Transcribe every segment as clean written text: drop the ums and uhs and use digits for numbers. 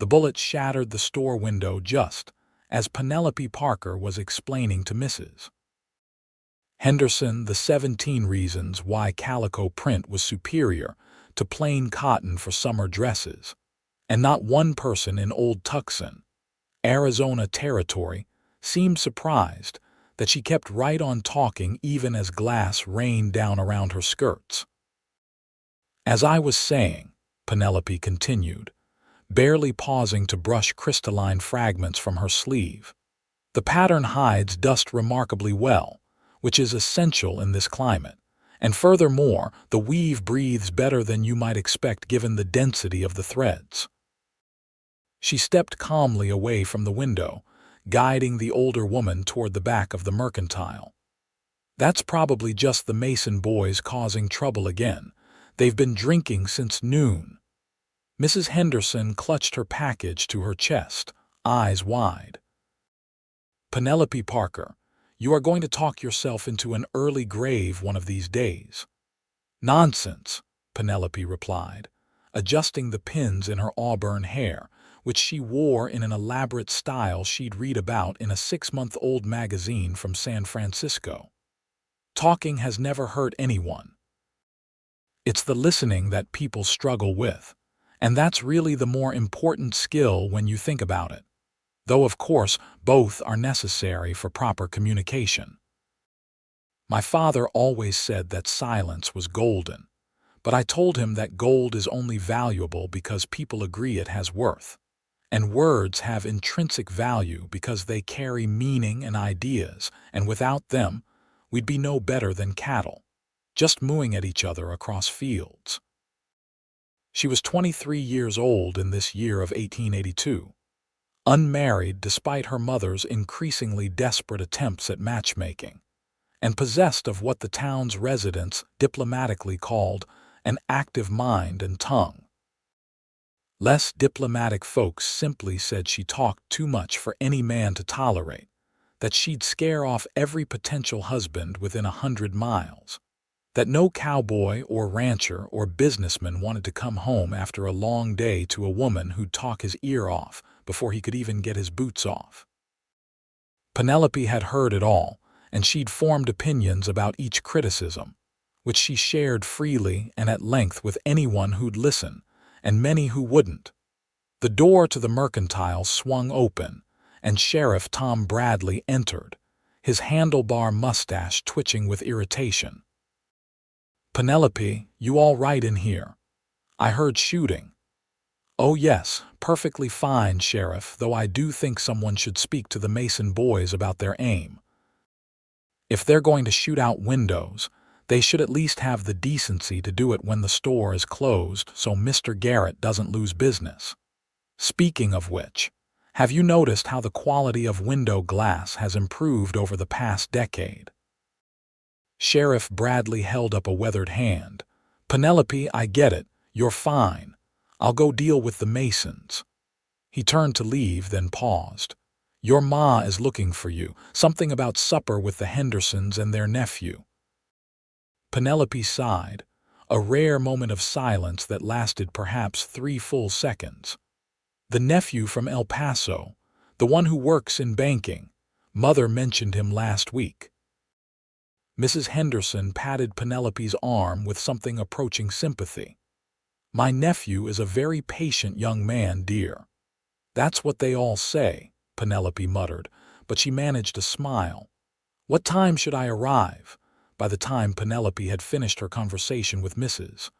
The bullet shattered the store window just as Penelope Parker was explaining to Mrs. Henderson the 17 reasons why calico print was superior to plain cotton for summer dresses, and not one person in Old Tucson, Arizona territory, seemed surprised that she kept right on talking even as glass rained down around her skirts. "As I was saying," Penelope continued, barely pausing to brush crystalline fragments from her sleeve, "the pattern hides dust remarkably well, which is essential in this climate, and furthermore, the weave breathes better than you might expect given the density of the threads." She stepped calmly away from the window, guiding the older woman toward the back of the mercantile. "That's probably just the Mason boys causing trouble again. They've been drinking since noon." Mrs. Henderson clutched her package to her chest, eyes wide. "Penelope Parker, you are going to talk yourself into an early grave one of these days." "Nonsense," Penelope replied, adjusting the pins in her auburn hair, which she wore in an elaborate style she'd read about in a 6-month-old magazine from San Francisco. "Talking has never hurt anyone. It's the listening that people struggle with, and that's really the more important skill when you think about it. Though, of course, both are necessary for proper communication. My father always said that silence was golden, but I told him that gold is only valuable because people agree it has worth. And words have intrinsic value because they carry meaning and ideas, and without them, we'd be no better than cattle, just mooing at each other across fields." She was 23 years old in this year of 1882, unmarried despite her mother's increasingly desperate attempts at matchmaking, and possessed of what the town's residents diplomatically called an active mind and tongue. Less diplomatic folks simply said she talked too much for any man to tolerate, that she'd scare off every potential husband within 100 miles, that no cowboy or rancher or businessman wanted to come home after a long day to a woman who'd talk his ear off before he could even get his boots off. Penelope had heard it all, and she'd formed opinions about each criticism, which she shared freely and at length with anyone who'd listen, and many who wouldn't. The door to the mercantile swung open, and Sheriff Tom Bradley entered, his handlebar mustache twitching with irritation. "Penelope, you all right in here? I heard shooting." "Oh yes, perfectly fine, Sheriff, though I do think someone should speak to the Mason boys about their aim. If they're going to shoot out windows, they should at least have the decency to do it when the store is closed so Mr. Garrett doesn't lose business. Speaking of which, have you noticed how the quality of window glass has improved over the past decade?" Sheriff Bradley held up a weathered hand. "Penelope, I get it. You're fine. I'll go deal with the Masons." He turned to leave, then paused. "Your ma is looking for you. Something about supper with the Hendersons and their nephew." Penelope sighed, a rare moment of silence that lasted perhaps 3 full seconds. "The nephew from El Paso, the one who works in banking. Mother mentioned him last week." Mrs. Henderson patted Penelope's arm with something approaching sympathy. "My nephew is a very patient young man, dear." "That's what they all say," Penelope muttered, but she managed a smile. "What time should I arrive?" By the time Penelope had finished her conversation with Mrs.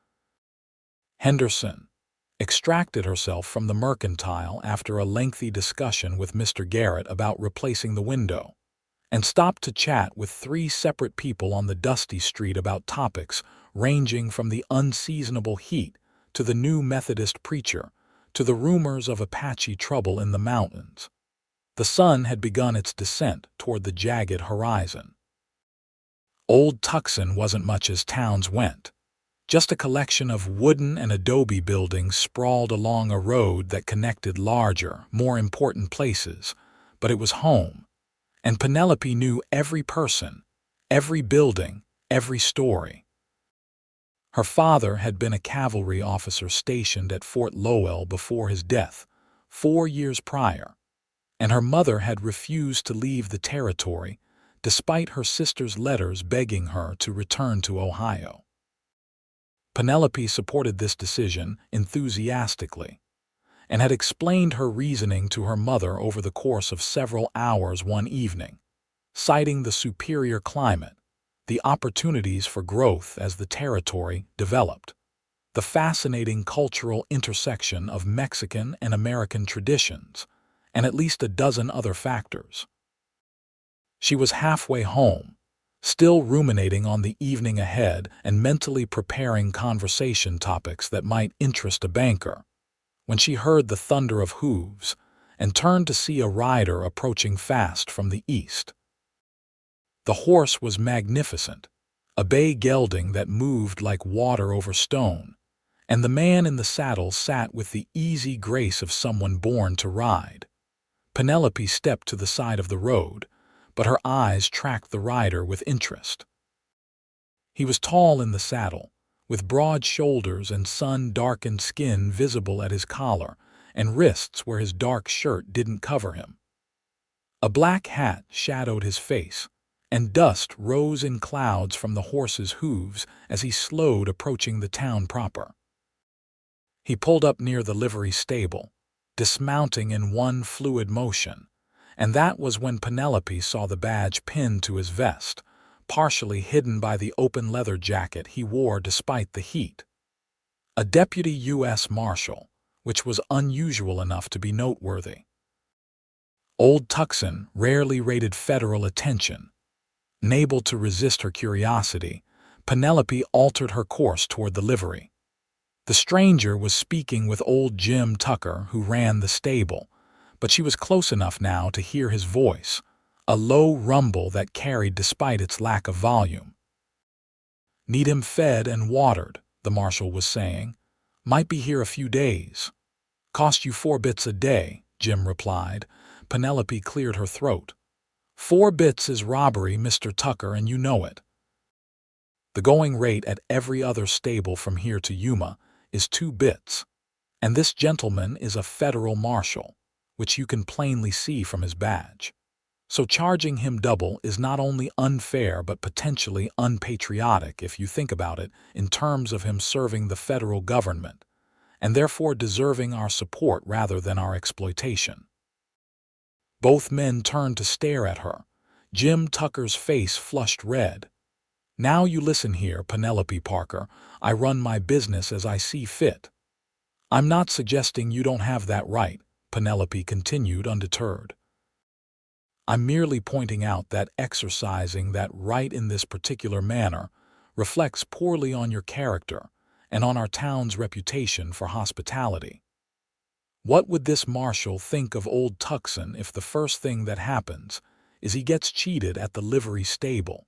Henderson, extracted herself from the mercantile after a lengthy discussion with Mr. Garrett about replacing the window, and stopped to chat with 3 separate people on the dusty street about topics ranging from the unseasonable heat to the new Methodist preacher to the rumors of Apache trouble in the mountains. The sun had begun its descent toward the jagged horizon. Old Tucson wasn't much as towns went. Just a collection of wooden and adobe buildings sprawled along a road that connected larger, more important places, but it was home, and Penelope knew every person, every building, every story. Her father had been a cavalry officer stationed at Fort Lowell before his death, 4 years prior, and her mother had refused to leave the territory despite her sister's letters begging her to return to Ohio. Penelope supported this decision enthusiastically and had explained her reasoning to her mother over the course of several hours one evening, citing the superior climate, the opportunities for growth as the territory developed, the fascinating cultural intersection of Mexican and American traditions, and at least a dozen other factors. She was halfway home, still ruminating on the evening ahead and mentally preparing conversation topics that might interest a banker, when she heard the thunder of hooves and turned to see a rider approaching fast from the east. The horse was magnificent, a bay gelding that moved like water over stone, and the man in the saddle sat with the easy grace of someone born to ride. Penelope stepped to the side of the road, but her eyes tracked the rider with interest. He was tall in the saddle, with broad shoulders and sun-darkened skin visible at his collar and wrists where his dark shirt didn't cover him. A black hat shadowed his face, and dust rose in clouds from the horse's hooves as he slowed approaching the town proper. He pulled up near the livery stable, dismounting in one fluid motion, and that was when Penelope saw the badge pinned to his vest, partially hidden by the open leather jacket he wore despite the heat. A Deputy U.S. Marshal, which was unusual enough to be noteworthy. Old Tucson rarely rated federal attention. Unable to resist her curiosity, Penelope altered her course toward the livery. The stranger was speaking with old Jim Tucker, who ran the stable, but she was close enough now to hear his voice, a low rumble that carried despite its lack of volume. "Need him fed and watered," the marshal was saying. "Might be here a few days." "Cost you 4 bits a day," Jim replied. Penelope cleared her throat. "4 bits is robbery, Mr. Tucker, and you know it. The going rate at every other stable from here to Yuma is 2 bits, and this gentleman is a federal marshal, which you can plainly see from his badge. So charging him double is not only unfair but potentially unpatriotic if you think about it in terms of him serving the federal government, and therefore deserving our support rather than our exploitation." Both men turned to stare at her. Jim Tucker's face flushed red. "Now you listen here, Penelope Parker. I run my business as I see fit." "I'm not suggesting you don't have that right," Penelope continued undeterred. "I'm merely pointing out that exercising that right in this particular manner reflects poorly on your character and on our town's reputation for hospitality. What would this marshal think of Old Tucson if the first thing that happens is he gets cheated at the livery stable?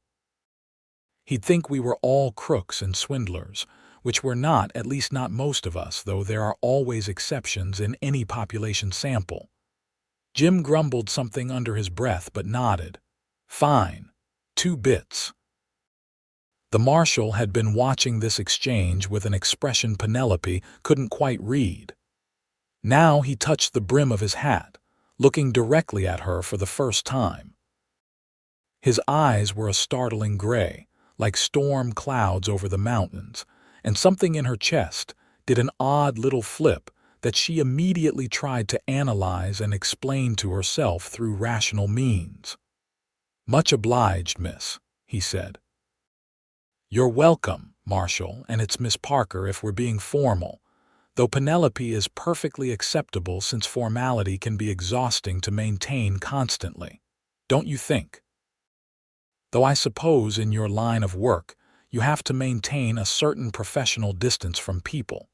He'd think we were all crooks and swindlers, which we're not, at least not most of us, though there are always exceptions in any population sample." Jim grumbled something under his breath but nodded. "Fine. 2 bits." The marshal had been watching this exchange with an expression Penelope couldn't quite read. Now he touched the brim of his hat, looking directly at her for the first time. His eyes were a startling gray, like storm clouds over the mountains, and something in her chest did an odd little flip that she immediately tried to analyze and explain to herself through rational means. "Much obliged, miss," he said. "You're welcome, Marshal, and it's Miss Parker if we're being formal, though Penelope is perfectly acceptable since formality can be exhausting to maintain constantly. Don't you think? Though I suppose in your line of work you have to maintain a certain professional distance from people,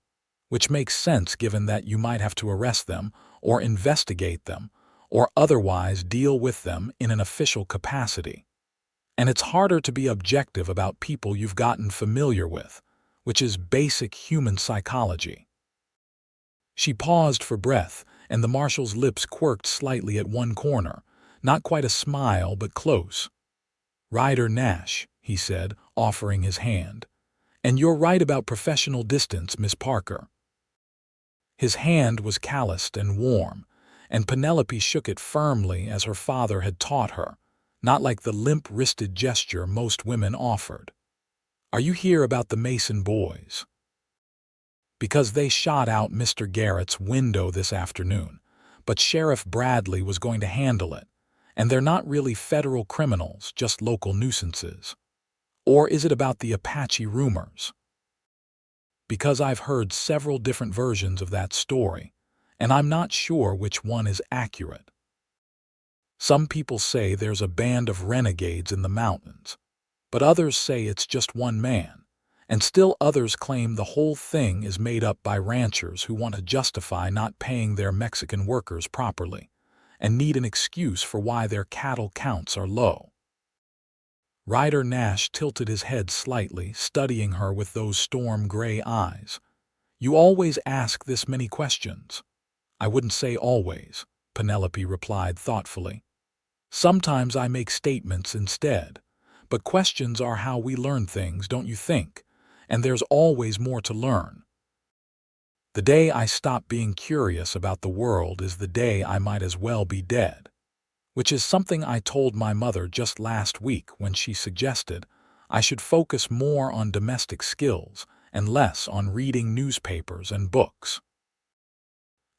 which makes sense given that you might have to arrest them or investigate them or otherwise deal with them in an official capacity. And it's harder to be objective about people you've gotten familiar with, which is basic human psychology." She paused for breath, and the marshal's lips quirked slightly at one corner, not quite a smile but close. "Ryder Nash," he said, offering his hand. "And you're right about professional distance, Miss Parker." His hand was calloused and warm, and Penelope shook it firmly as her father had taught her, not like the limp-wristed gesture most women offered. "Are you here about the Mason boys?" "Because they shot out Mr. Garrett's window this afternoon, but Sheriff Bradley was going to handle it, and they're not really federal criminals, just local nuisances." "Or is it about the Apache rumors?" "Because I've heard several different versions of that story, and I'm not sure which one is accurate. Some people say there's a band of renegades in the mountains, but others say it's just one man, and still others claim the whole thing is made up by ranchers who want to justify not paying their Mexican workers properly and need an excuse for why their cattle counts are low." Ryder Nash tilted his head slightly, studying her with those storm-gray eyes. "You always ask this many questions." "I wouldn't say always," Penelope replied thoughtfully. "Sometimes I make statements instead, but questions are how we learn things, don't you think? And there's always more to learn. The day I stop being curious about the world is the day I might as well be dead." Which is something I told my mother just last week when she suggested I should focus more on domestic skills and less on reading newspapers and books.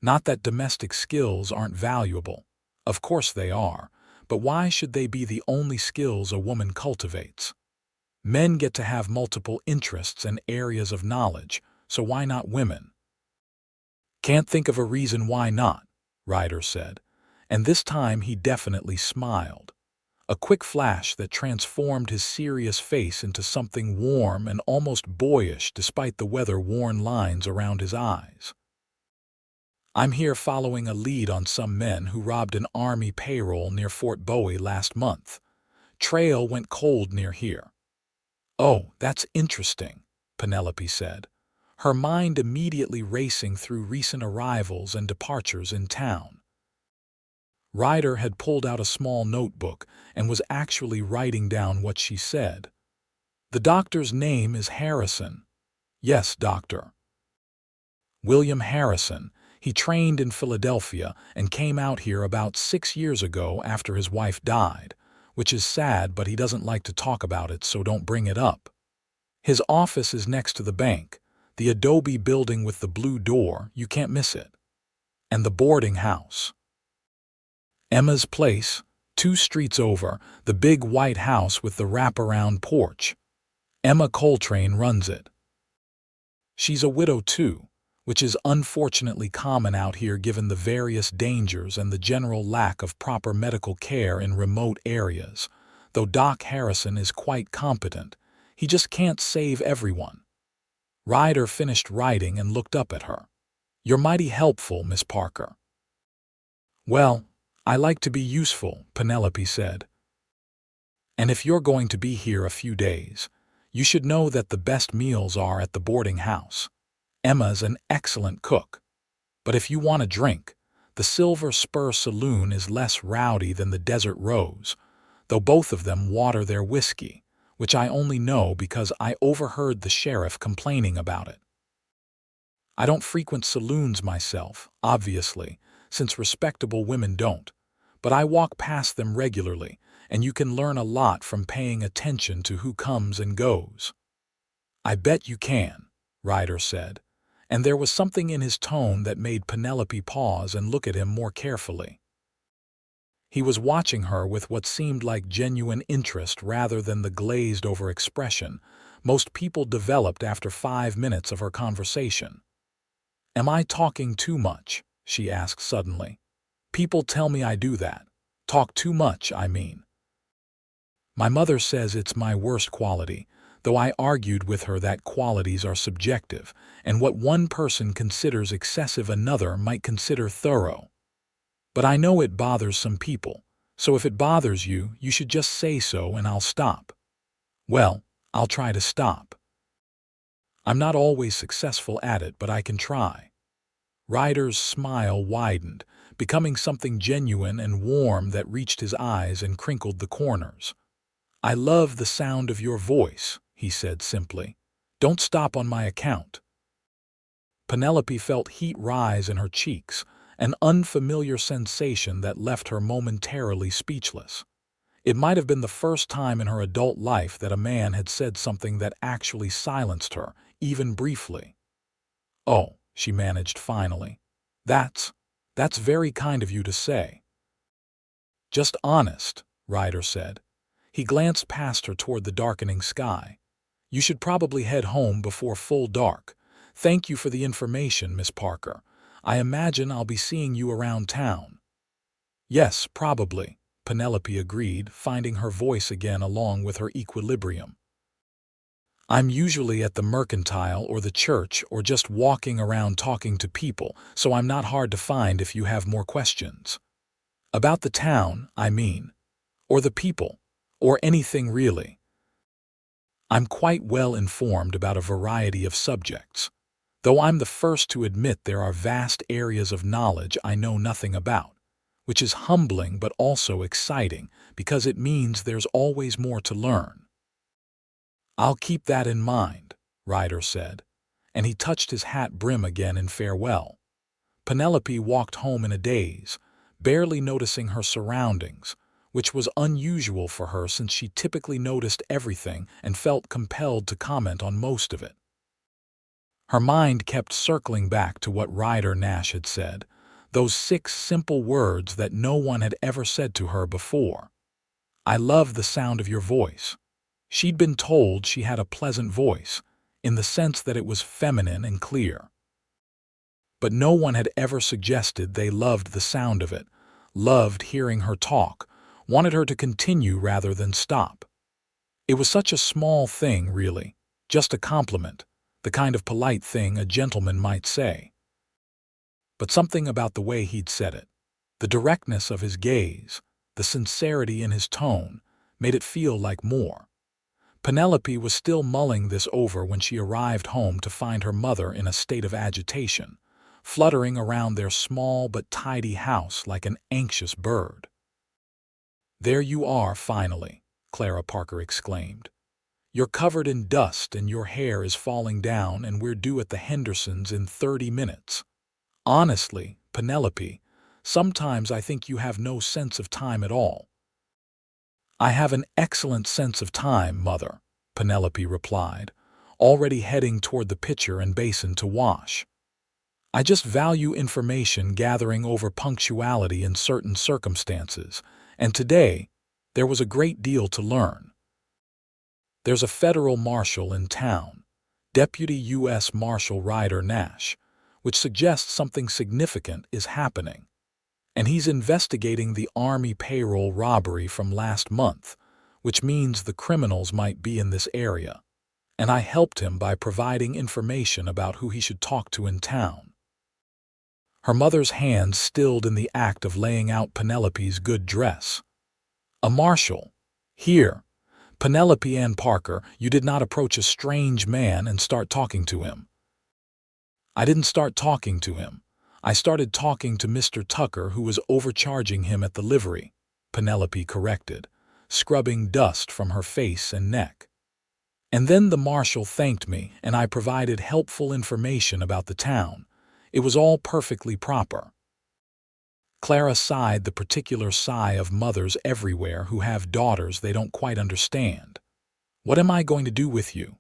Not that domestic skills aren't valuable. Of course they are, but why should they be the only skills a woman cultivates? Men get to have multiple interests and areas of knowledge, so why not women? "Can't think of a reason why not," Ryder said, and this time he definitely smiled. A quick flash that transformed his serious face into something warm and almost boyish despite the weather-worn lines around his eyes. "I'm here following a lead on some men who robbed an Army payroll near Fort Bowie last month. Trail went cold near here." "Oh, that's interesting," Penelope said, her mind immediately racing through recent arrivals and departures in town. Ryder had pulled out a small notebook and was actually writing down what she said. "The doctor's name is Harrison." "Yes, doctor." "William Harrison. He trained in Philadelphia and came out here about 6 years ago after his wife died, which is sad, but he doesn't like to talk about it, so don't bring it up. His office is next to the bank, the adobe building with the blue door, you can't miss it. And the boarding house. Emma's place, 2 streets over, the big white house with the wraparound porch. Emma Coltrane runs it. She's a widow too, which is unfortunately common out here given the various dangers and the general lack of proper medical care in remote areas, though Doc Harrison is quite competent. He just can't save everyone." Ryder finished writing and looked up at her. "You're mighty helpful, Miss Parker." "Well, I like to be useful," Penelope said. "And if you're going to be here a few days, you should know that the best meals are at the boarding house. Emma's an excellent cook. But if you want a drink, the Silver Spur Saloon is less rowdy than the Desert Rose, though both of them water their whiskey, which I only know because I overheard the sheriff complaining about it. I don't frequent saloons myself, obviously, since respectable women don't, but I walk past them regularly, and you can learn a lot from paying attention to who comes and goes." "I bet you can," Ryder said, and there was something in his tone that made Penelope pause and look at him more carefully. He was watching her with what seemed like genuine interest rather than the glazed-over expression most people developed after 5 minutes of her conversation. "Am I talking too much?" she asked suddenly. "People tell me I do that. Talk too much, I mean. My mother says it's my worst quality, though I argued with her that qualities are subjective, and what one person considers excessive another might consider thorough. But I know it bothers some people, so if it bothers you, you should just say so and I'll stop." "Well, I'll try to stop. I'm not always successful at it, but I can try." Ryder's smile widened, becoming something genuine and warm that reached his eyes and crinkled the corners. "I love the sound of your voice," he said simply. "Don't stop on my account." Penelope felt heat rise in her cheeks, an unfamiliar sensation that left her momentarily speechless. It might have been the first time in her adult life that a man had said something that actually silenced her, even briefly. "Oh," she managed finally. That's very kind of you to say." "Just honest," Ryder said. He glanced past her toward the darkening sky. "You should probably head home before full dark. Thank you for the information, Miss Parker. I imagine I'll be seeing you around town." "Yes, probably," Penelope agreed, finding her voice again along with her equilibrium. "I'm usually at the mercantile or the church or just walking around talking to people, so I'm not hard to find if you have more questions. About the town, I mean. Or the people. Or anything really. I'm quite well informed about a variety of subjects, though I'm the first to admit there are vast areas of knowledge I know nothing about, which is humbling but also exciting because it means there's always more to learn." "I'll keep that in mind," Ryder said, and he touched his hat brim again in farewell. Penelope walked home in a daze, barely noticing her surroundings, which was unusual for her since she typically noticed everything and felt compelled to comment on most of it. Her mind kept circling back to what Ryder Nash had said, those 6 simple words that no one had ever said to her before. "I love the sound of your voice." She'd been told she had a pleasant voice, in the sense that it was feminine and clear. But no one had ever suggested they loved the sound of it, loved hearing her talk, wanted her to continue rather than stop. It was such a small thing, really, just a compliment, the kind of polite thing a gentleman might say. But something about the way he'd said it, the directness of his gaze, the sincerity in his tone, made it feel like more. Penelope was still mulling this over when she arrived home to find her mother in a state of agitation, fluttering around their small but tidy house like an anxious bird. "There you are, finally," Clara Parker exclaimed. "You're covered in dust and your hair is falling down and we're due at the Hendersons in 30 minutes. Honestly, Penelope, sometimes I think you have no sense of time at all." "I have an excellent sense of time, Mother," Penelope replied, already heading toward the pitcher and basin to wash. "I just value information gathering over punctuality in certain circumstances, and today there was a great deal to learn. There's a federal marshal in town, Deputy U.S. Marshal Ryder Nash, which suggests something significant is happening. And he's investigating the Army payroll robbery from last month, which means the criminals might be in this area. And I helped him by providing information about who he should talk to in town." Her mother's hands stilled in the act of laying out Penelope's good dress. "A marshal? Here, Penelope Ann Parker, you did not approach a strange man and start talking to him." "I didn't start talking to him. I started talking to Mr. Tucker, who was overcharging him at the livery," Penelope corrected, scrubbing dust from her face and neck. "And then the marshal thanked me and I provided helpful information about the town. It was all perfectly proper." Clara sighed, the particular sigh of mothers everywhere who have daughters they don't quite understand. "What am I going to do with you?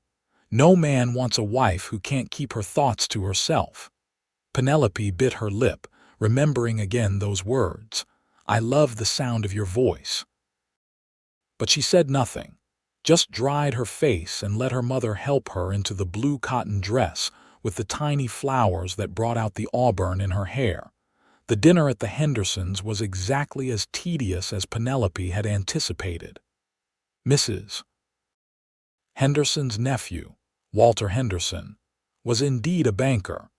No man wants a wife who can't keep her thoughts to herself." Penelope bit her lip, remembering again those words, "I love the sound of your voice." But she said nothing, just dried her face and let her mother help her into the blue cotton dress with the tiny flowers that brought out the auburn in her hair. The dinner at the Hendersons was exactly as tedious as Penelope had anticipated. Mrs. Henderson's nephew, Walter Henderson, was indeed a banker,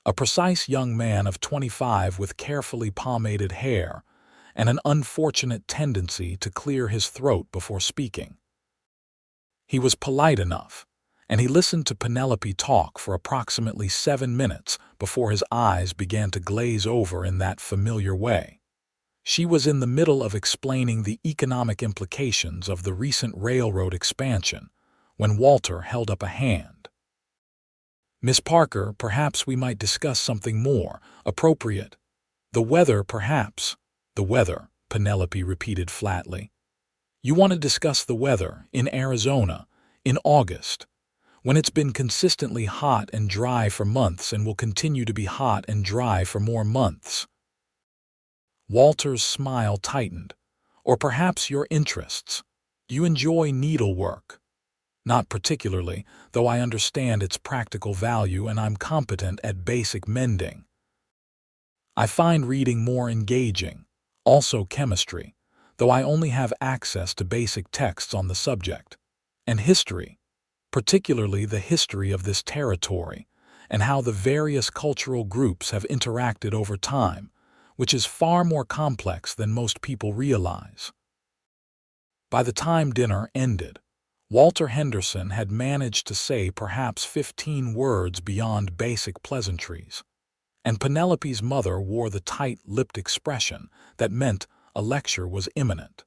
a precise young man of 25 with carefully pomaded hair and an unfortunate tendency to clear his throat before speaking. He was polite enough, and he listened to Penelope talk for approximately 7 minutes before his eyes began to glaze over in that familiar way. She was in the middle of explaining the economic implications of the recent railroad expansion when Walter held up a hand. Miss Parker, perhaps we might discuss something more appropriate. The weather, perhaps. The weather, Penelope repeated flatly. You want to discuss the weather in Arizona, in August, when it's been consistently hot and dry for months and will continue to be hot and dry for more months. Walter's smile tightened. Or perhaps your interests. You enjoy needlework. Not particularly, though I understand its practical value and I'm competent at basic mending. I find reading more engaging, also chemistry, though I only have access to basic texts on the subject, and history, particularly the history of this territory, and how the various cultural groups have interacted over time, which is far more complex than most people realize. By the time dinner ended, Walter Henderson had managed to say perhaps 15 words beyond basic pleasantries, and Penelope's mother wore the tight-lipped expression that meant a lecture was imminent.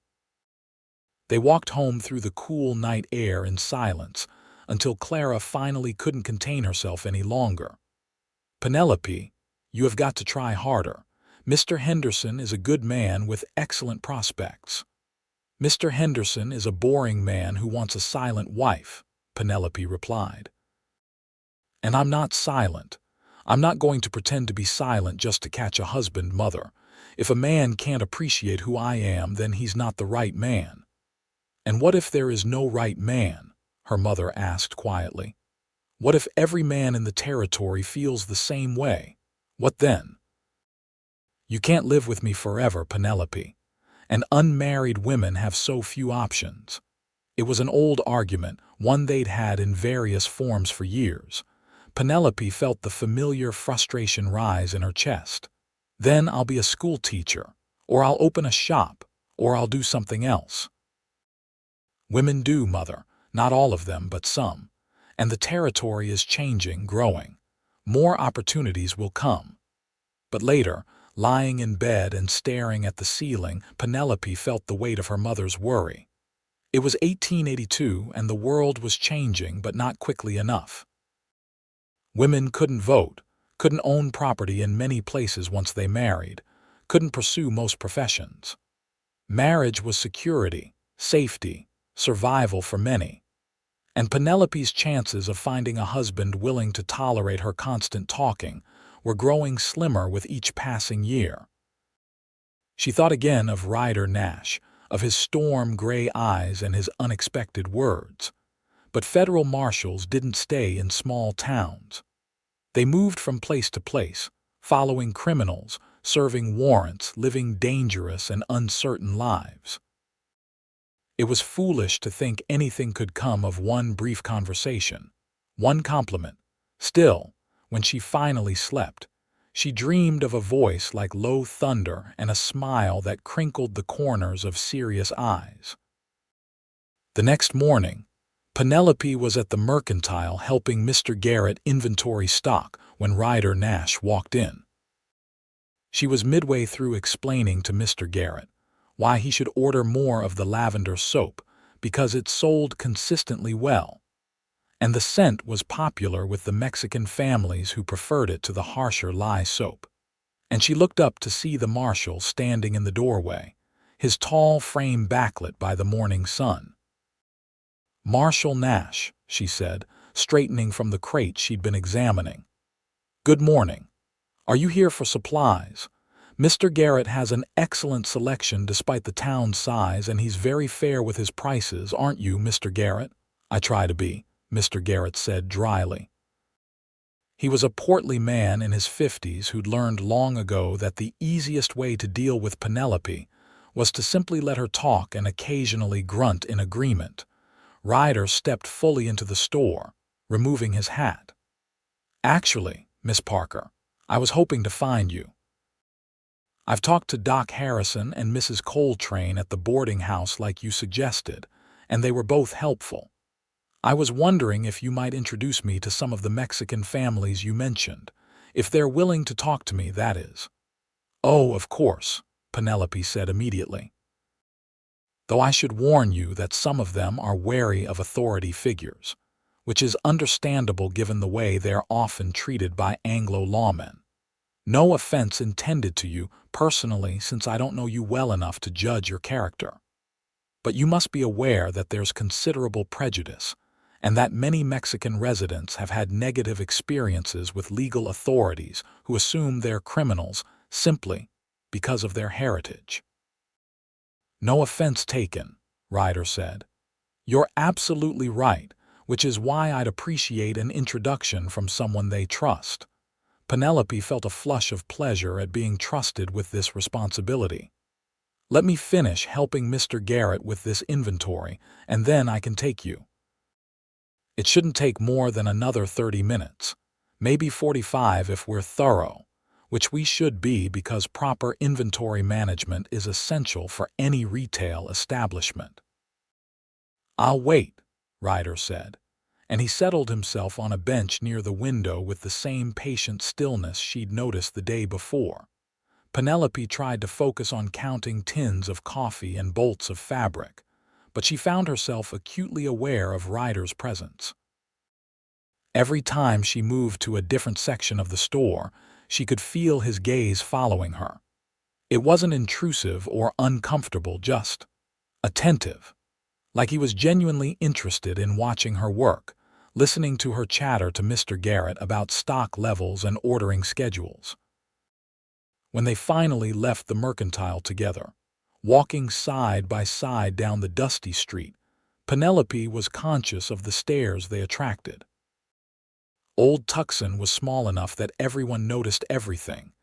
They walked home through the cool night air in silence until Clara finally couldn't contain herself any longer. Penelope, you have got to try harder. Mr. Henderson is a good man with excellent prospects. Mr. Henderson is a boring man who wants a silent wife, Penelope replied. And I'm not silent. I'm not going to pretend to be silent just to catch a husband, mother. If a man can't appreciate who I am, then he's not the right man. And what if there is no right man? Her mother asked quietly. What if every man in the territory feels the same way? What then? You can't live with me forever, Penelope. And unmarried women have so few options. It was an old argument, one they'd had in various forms for years. Penelope felt the familiar frustration rise in her chest. Then I'll be a school teacher, or I'll open a shop, or I'll do something else. Women do, mother, not all of them, but some. And the territory is changing, growing. More opportunities will come. But later, lying in bed and staring at the ceiling, Penelope felt the weight of her mother's worry. It was 1882 and the world was changing, but not quickly enough. Women couldn't vote, couldn't own property in many places once they married, couldn't pursue most professions. Marriage was security, safety, survival for many. And Penelope's chances of finding a husband willing to tolerate her constant talking were growing slimmer with each passing year. She thought again of Ryder Nash, of his storm-gray eyes and his unexpected words. But federal marshals didn't stay in small towns. They moved from place to place, following criminals, serving warrants, living dangerous and uncertain lives. It was foolish to think anything could come of one brief conversation, one compliment. Still, when she finally slept, she dreamed of a voice like low thunder and a smile that crinkled the corners of serious eyes. The next morning, Penelope was at the mercantile helping Mr. Garrett inventory stock when Ryder Nash walked in. She was midway through explaining to Mr. Garrett why he should order more of the lavender soap because it sold consistently well, and the scent was popular with the Mexican families who preferred it to the harsher lye soap. And she looked up to see the marshal standing in the doorway, his tall frame backlit by the morning sun. Marshal Nash, she said, straightening from the crate she'd been examining. Good morning. Are you here for supplies? Mr. Garrett has an excellent selection despite the town's size, and he's very fair with his prices, aren't you, Mr. Garrett? I try to be, Mr. Garrett said dryly. He was a portly man in his 50s who'd learned long ago that the easiest way to deal with Penelope was to simply let her talk and occasionally grunt in agreement. Ryder stepped fully into the store, removing his hat. Actually, Miss Parker, I was hoping to find you. I've talked to Doc Harrison and Mrs. Coltrane at the boarding house like you suggested, and they were both helpful. I was wondering if you might introduce me to some of the Mexican families you mentioned, if they're willing to talk to me, that is. Oh, of course, Penelope said immediately. Though I should warn you that some of them are wary of authority figures. which is understandable given the way they're often treated by Anglo lawmen. No offense intended to you personally, since I don't know you well enough to judge your character. But you must be aware that there's considerable prejudice, and that many Mexican residents have had negative experiences with legal authorities who assume they're criminals simply because of their heritage. No offense taken, Ryder said. You're absolutely right, which is why I'd appreciate an introduction from someone they trust. Penelope felt a flush of pleasure at being trusted with this responsibility. Let me finish helping Mr. Garrett with this inventory, and then I can take you. It shouldn't take more than another 30 minutes, maybe 45 if we're thorough, which we should be because proper inventory management is essential for any retail establishment. I'll wait, Ryder said, and he settled himself on a bench near the window with the same patient stillness she'd noticed the day before. Penelope tried to focus on counting tins of coffee and bolts of fabric, but she found herself acutely aware of Ryder's presence. Every time she moved to a different section of the store, she could feel his gaze following her. It wasn't intrusive or uncomfortable, just attentive, like he was genuinely interested in watching her work, listening to her chatter to Mr. Garrett about stock levels and ordering schedules. When they finally left the mercantile together, walking side by side down the dusty street, Penelope was conscious of the stares they attracted. Old Tucson was small enough that everyone noticed everything,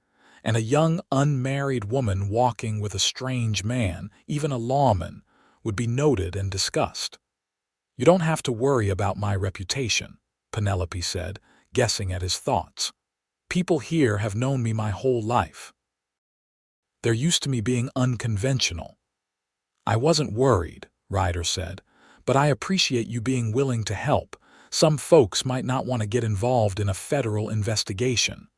and a young unmarried woman walking with a strange man, even a lawman, would be noted and discussed. You don't have to worry about my reputation, Penelope said, guessing at his thoughts. People here have known me my whole life. They're used to me being unconventional. I wasn't worried, Ryder said, but I appreciate you being willing to help. Some folks might not want to get involved in a federal investigation.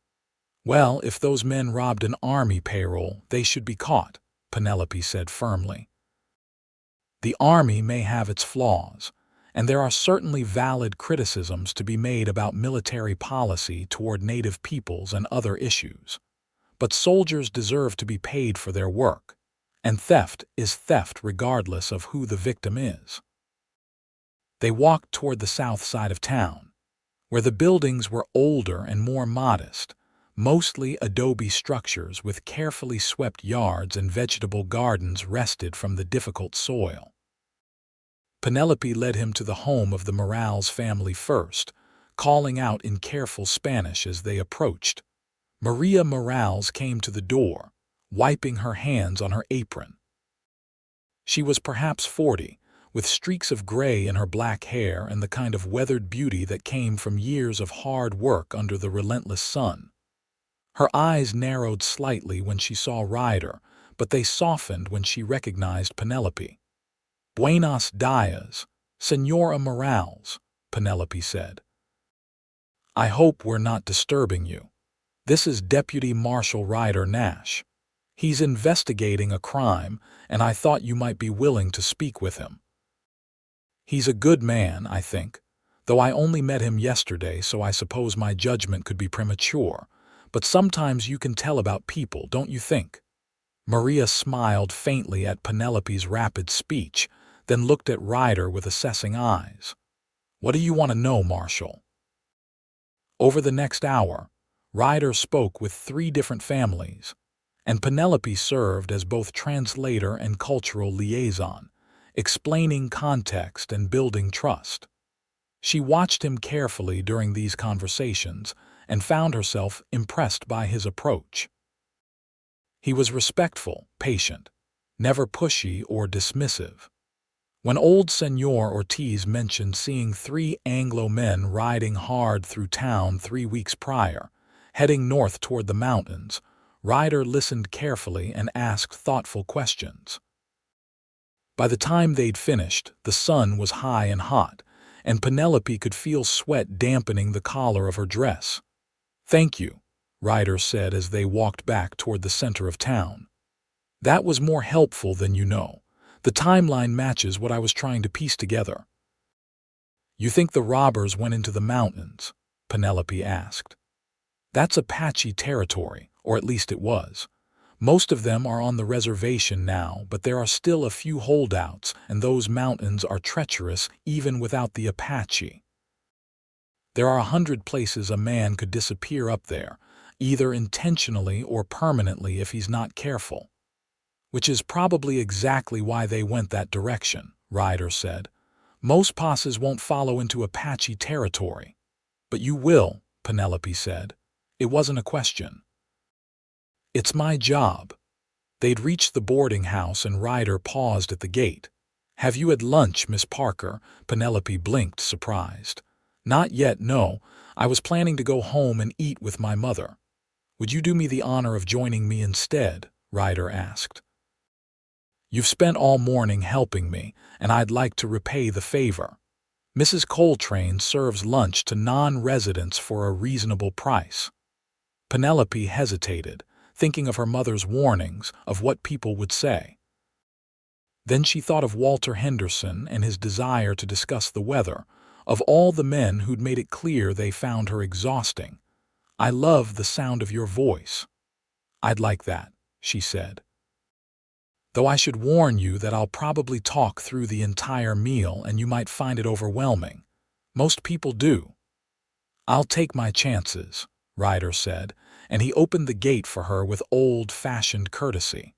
Well, if those men robbed an army payroll, they should be caught, Penelope said firmly. The army may have its flaws, and there are certainly valid criticisms to be made about military policy toward Native peoples and other issues. But soldiers deserve to be paid for their work, and theft is theft regardless of who the victim is. They walked toward the south side of town, where the buildings were older and more modest, mostly adobe structures with carefully swept yards and vegetable gardens wrested from the difficult soil. Penelope led him to the home of the Morales family first, calling out in careful Spanish as they approached. Maria Morales came to the door, wiping her hands on her apron. She was perhaps 40, with streaks of gray in her black hair and the kind of weathered beauty that came from years of hard work under the relentless sun. Her eyes narrowed slightly when she saw Ryder, but they softened when she recognized Penelope. "Buenos dias, Señora Morales," Penelope said. "I hope we're not disturbing you. This is Deputy Marshal Ryder Nash. He's investigating a crime, and I thought you might be willing to speak with him. He's a good man, I think, though I only met him yesterday, so I suppose my judgment could be premature. But sometimes you can tell about people, don't you think?" Maria smiled faintly at Penelope's rapid speech, then looked at Ryder with assessing eyes. "What do you want to know, Marshal?" Over the next hour, Ryder spoke with 3 different families, and Penelope served as both translator and cultural liaison, explaining context and building trust. She watched him carefully during these conversations and found herself impressed by his approach. He was respectful, patient, never pushy or dismissive. When old Señor Ortiz mentioned seeing 3 Anglo men riding hard through town 3 weeks prior, heading north toward the mountains, Ryder listened carefully and asked thoughtful questions. By the time they'd finished, the sun was high and hot, and Penelope could feel sweat dampening the collar of her dress. "Thank you," Ryder said as they walked back toward the center of town. "That was more helpful than you know. The timeline matches what I was trying to piece together." You think the robbers went into the mountains? Penelope asked. That's Apache territory, or at least it was. Most of them are on the reservation now, but there are still a few holdouts, and those mountains are treacherous even without the Apache. There are 100 places a man could disappear up there, either intentionally or permanently if he's not careful. Which is probably exactly why they went that direction, Ryder said. Most posses won't follow into Apache territory. But you will, Penelope said. It wasn't a question. It's my job. They'd reached the boarding house and Ryder paused at the gate. Have you had lunch, Miss Parker? Penelope blinked, surprised. Not yet, no. I was planning to go home and eat with my mother. Would you do me the honor of joining me instead? Ryder asked. You've spent all morning helping me, and I'd like to repay the favor. Mrs. Coltrane serves lunch to non-residents for a reasonable price. Penelope hesitated, thinking of her mother's warnings of what people would say. Then she thought of Walter Henderson and his desire to discuss the weather, of all the men who'd made it clear they found her exhausting. I love the sound of your voice. I'd like that, she said. Though I should warn you that I'll probably talk through the entire meal and you might find it overwhelming. Most people do. I'll take my chances, Ryder said, and he opened the gate for her with old-fashioned courtesy.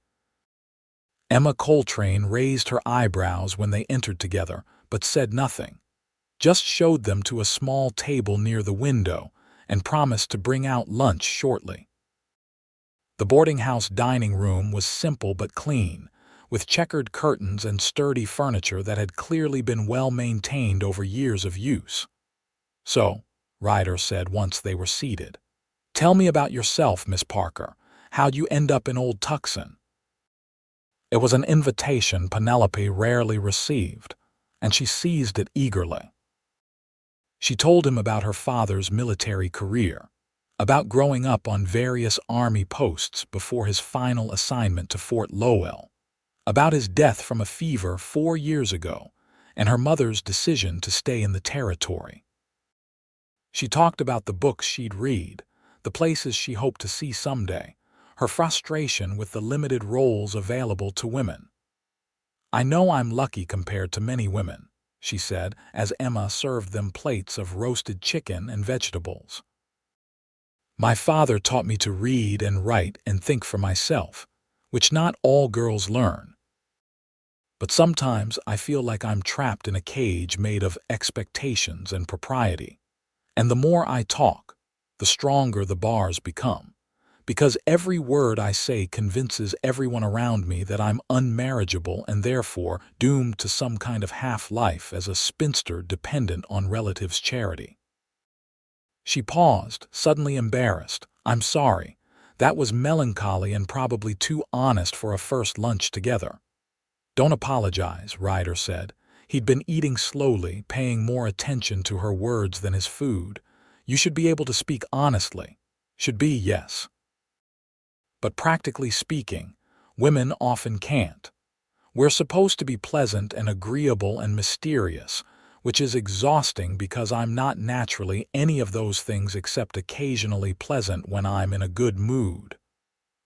Emma Coltrane raised her eyebrows when they entered together, but said nothing. Just showed them to a small table near the window and promised to bring out lunch shortly. The boarding house dining room was simple but clean, with checkered curtains and sturdy furniture that had clearly been well maintained over years of use. So, Ryder said once they were seated, tell me about yourself, Miss Parker. How'd you end up in Old Tucson? It was an invitation Penelope rarely received, and she seized it eagerly. She told him about her father's military career, about growing up on various Army posts before his final assignment to Fort Lowell, about his death from a fever 4 years ago, and her mother's decision to stay in the territory. She talked about the books she'd read, the places she hoped to see someday, her frustration with the limited roles available to women. I know I'm lucky compared to many women, she said as Emma served them plates of roasted chicken and vegetables. My father taught me to read and write and think for myself, which not all girls learn. But sometimes I feel like I'm trapped in a cage made of expectations and propriety. And the more I talk, the stronger the bars become, because every word I say convinces everyone around me that I'm unmarriageable and therefore doomed to some kind of half-life as a spinster dependent on relatives' charity. She paused, suddenly embarrassed. I'm sorry. That was melancholy and probably too honest for a first lunch together. Don't apologize, Ryder said. He'd been eating slowly, paying more attention to her words than his food. You should be able to speak honestly. Should be, yes. But practically speaking, women often can't. We're supposed to be pleasant and agreeable and mysterious, which is exhausting because I'm not naturally any of those things except occasionally pleasant when I'm in a good mood.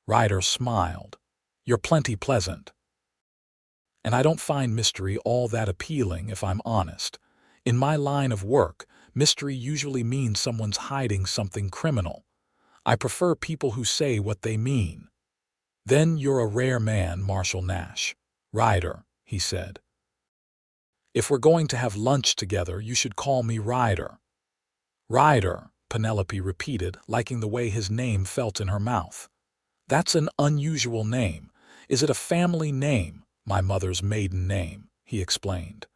Ryder smiled. You're plenty pleasant. And I don't find mystery all that appealing, if I'm honest. In my line of work, mystery usually means someone's hiding something criminal. I prefer people who say what they mean. Then you're a rare man, Marshal Nash. Ryder, he said. If we're going to have lunch together, you should call me Ryder. Ryder, Penelope repeated, liking the way his name felt in her mouth. That's an unusual name. Is it a family name? My mother's maiden name, he explained.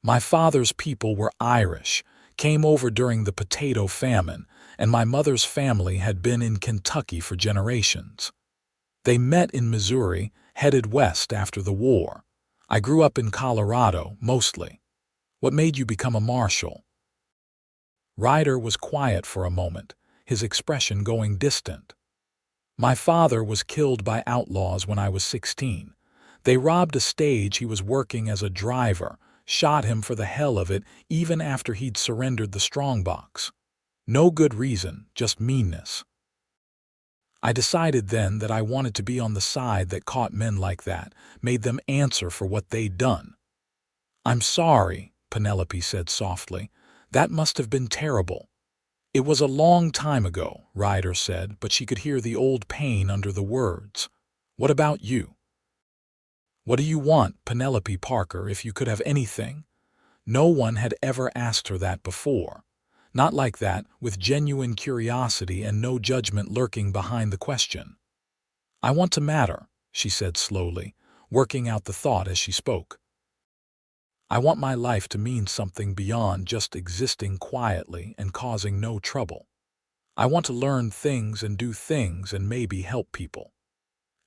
My father's people were Irish, came over during the potato famine, and my mother's family had been in Kentucky for generations. They met in Missouri, headed west after the war. I grew up in Colorado, mostly. What made you become a marshal? Ryder was quiet for a moment, his expression going distant. My father was killed by outlaws when I was 16. They robbed a stage he was working as a driver, Shot him for the hell of it even after he'd surrendered the strongbox. No good reason, just meanness. I decided then that I wanted to be on the side that caught men like that, made them answer for what they'd done. "I'm sorry," Penelope said softly. "That must have been terrible." "It was a long time ago," Ryder said, but she could hear the old pain under the words. "What about you?" "What do you want, Penelope Parker, if you could have anything?" No one had ever asked her that before. Not like that, with genuine curiosity and no judgment lurking behind the question. "I want to matter," she said slowly, working out the thought as she spoke. "I want my life to mean something beyond just existing quietly and causing no trouble. I want to learn things and do things and maybe help people.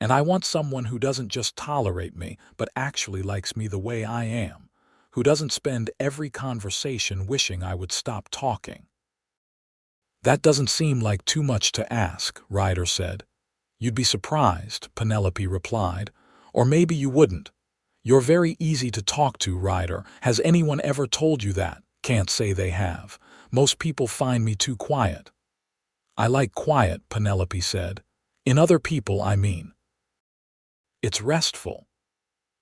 And I want someone who doesn't just tolerate me, but actually likes me the way I am, who doesn't spend every conversation wishing I would stop talking." "That doesn't seem like too much to ask," Ryder said. "You'd be surprised," Penelope replied. "Or maybe you wouldn't. You're very easy to talk to, Ryder. Has anyone ever told you that?" "Can't say they have. Most people find me too quiet." "I like quiet," Penelope said. "In other people, I mean. It's restful.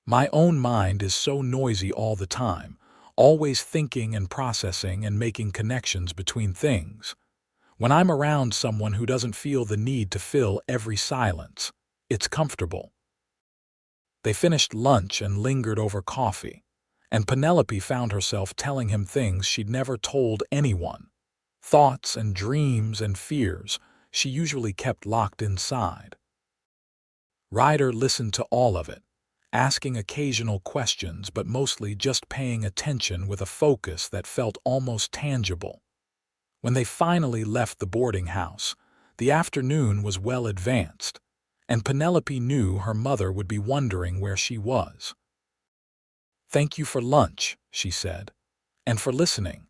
My own mind is so noisy all the time, always thinking and processing and making connections between things. When I'm around someone who doesn't feel the need to fill every silence, it's comfortable." They finished lunch and lingered over coffee, and Penelope found herself telling him things she'd never told anyone. Thoughts and dreams and fears she usually kept locked inside. Ryder listened to all of it, asking occasional questions but mostly just paying attention with a focus that felt almost tangible. When they finally left the boarding house, the afternoon was well advanced, and Penelope knew her mother would be wondering where she was. "Thank you for lunch," she said, "and for listening.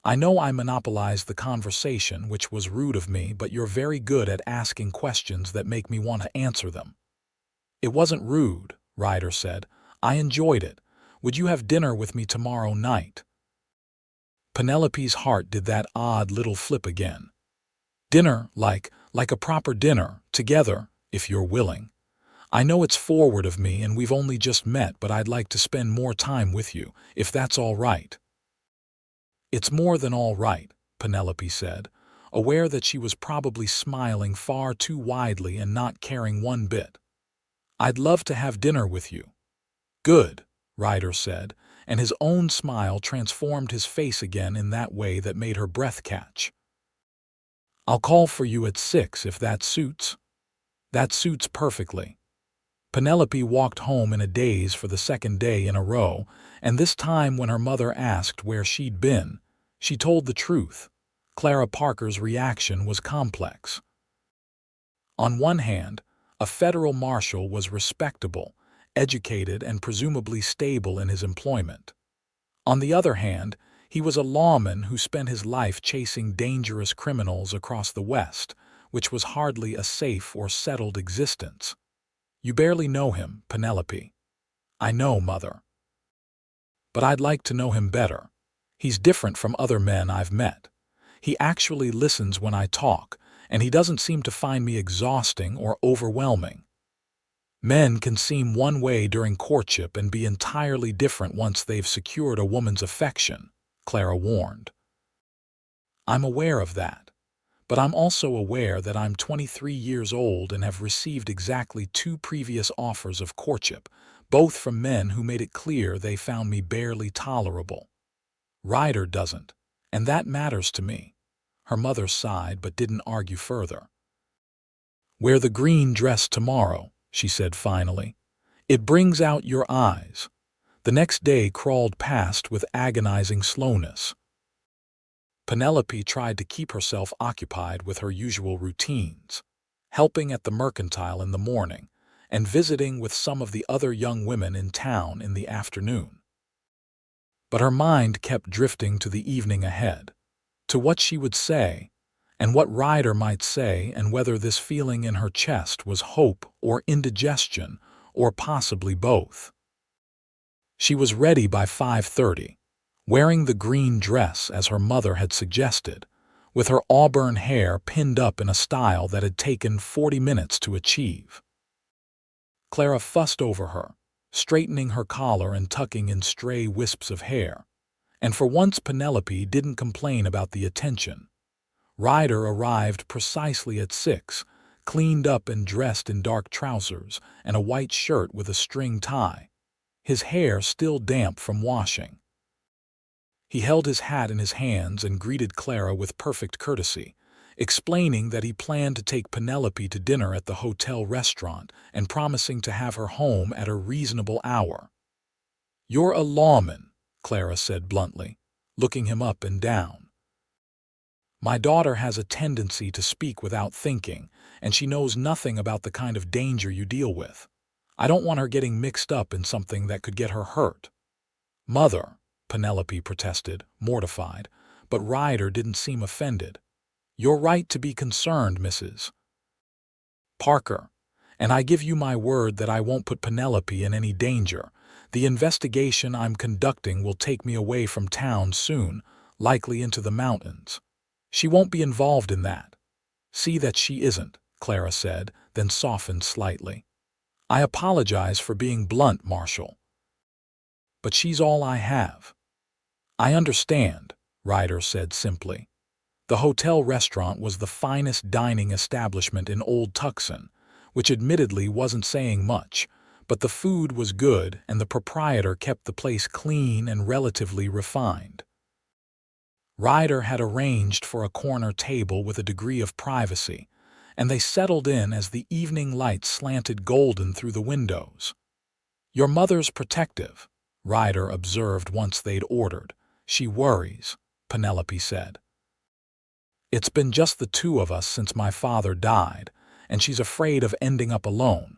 I know I monopolized the conversation, which was rude of me, but you're very good at asking questions that make me want to answer them." "It wasn't rude," Ryder said. "I enjoyed it. Would you have dinner with me tomorrow night?" Penelope's heart did that odd little flip again. "Dinner, like a proper dinner, together, if you're willing. I know it's forward of me and we've only just met, but I'd like to spend more time with you, if that's all right." "It's more than all right," Penelope said, aware that she was probably smiling far too widely and not caring one bit. "I'd love to have dinner with you." "Good," Ryder said, and his own smile transformed his face again in that way that made her breath catch. "I'll call for you at 6 if that suits." "That suits perfectly." Penelope walked home in a daze for the second day in a row, and this time when her mother asked where she'd been, she told the truth. Clara Parker's reaction was complex. On one hand, a federal marshal was respectable, educated, and presumably stable in his employment. On the other hand, he was a lawman who spent his life chasing dangerous criminals across the West, which was hardly a safe or settled existence. "You barely know him, Penelope." "I know, Mother. But I'd like to know him better. He's different from other men I've met. He actually listens when I talk, and he doesn't seem to find me exhausting or overwhelming." "Men can seem one way during courtship and be entirely different once they've secured a woman's affection," Clara warned. "I'm aware of that. But I'm also aware that I'm 23 years old and have received exactly 2 previous offers of courtship, both from men who made it clear they found me barely tolerable. Ryder doesn't, and that matters to me." Her mother sighed but didn't argue further. "Wear the green dress tomorrow," she said finally. "It brings out your eyes." The next day crawled past with agonizing slowness. Penelope tried to keep herself occupied with her usual routines, helping at the mercantile in the morning and visiting with some of the other young women in town in the afternoon. But her mind kept drifting to the evening ahead, to what she would say, and what Ryder might say, and whether this feeling in her chest was hope or indigestion or possibly both. She was ready by 5:30, wearing the green dress as her mother had suggested, with her auburn hair pinned up in a style that had taken 40 minutes to achieve. Clara fussed over her, straightening her collar and tucking in stray wisps of hair, and for once Penelope didn't complain about the attention. Ryder arrived precisely at 6, cleaned up and dressed in dark trousers and a white shirt with a string tie, his hair still damp from washing. He held his hat in his hands and greeted Clara with perfect courtesy, explaining that he planned to take Penelope to dinner at the hotel restaurant and promising to have her home at a reasonable hour. "You're a lawman," Clara said bluntly, looking him up and down. "My daughter has a tendency to speak without thinking, and she knows nothing about the kind of danger you deal with. I don't want her getting mixed up in something that could get her hurt." "Mother," Penelope protested, mortified, but Ryder didn't seem offended. "You're right to be concerned, Mrs. Parker, and I give you my word that I won't put Penelope in any danger. The investigation I'm conducting will take me away from town soon, likely into the mountains. She won't be involved in that." "See that she isn't," Clara said, then softened slightly. "I apologize for being blunt, Marshal. But she's all I have." "I understand," Ryder said simply. The hotel restaurant was the finest dining establishment in Old Tucson, which admittedly wasn't saying much, but the food was good and the proprietor kept the place clean and relatively refined. Ryder had arranged for a corner table with a degree of privacy, and they settled in as the evening light slanted golden through the windows. "Your mother's protective," Ryder observed once they'd ordered. "She worries," Penelope said. "It's been just the two of us since my father died, and she's afraid of ending up alone.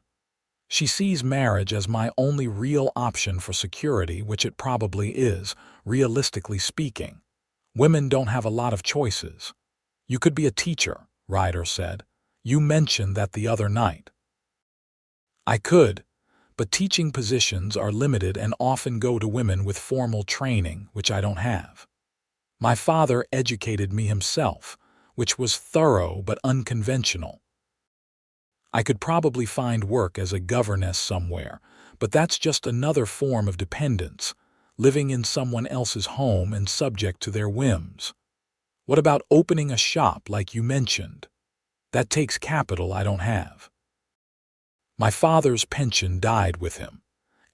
She sees marriage as my only real option for security, which it probably is, realistically speaking. Women don't have a lot of choices." "You could be a teacher," Ryder said. "You mentioned that the other night." "I could, but teaching positions are limited and often go to women with formal training, which I don't have. My father educated me himself, which was thorough but unconventional. I could probably find work as a governess somewhere, but that's just another form of dependence, living in someone else's home and subject to their whims. What about opening a shop like you mentioned? That takes capital I don't have. My father's pension died with him,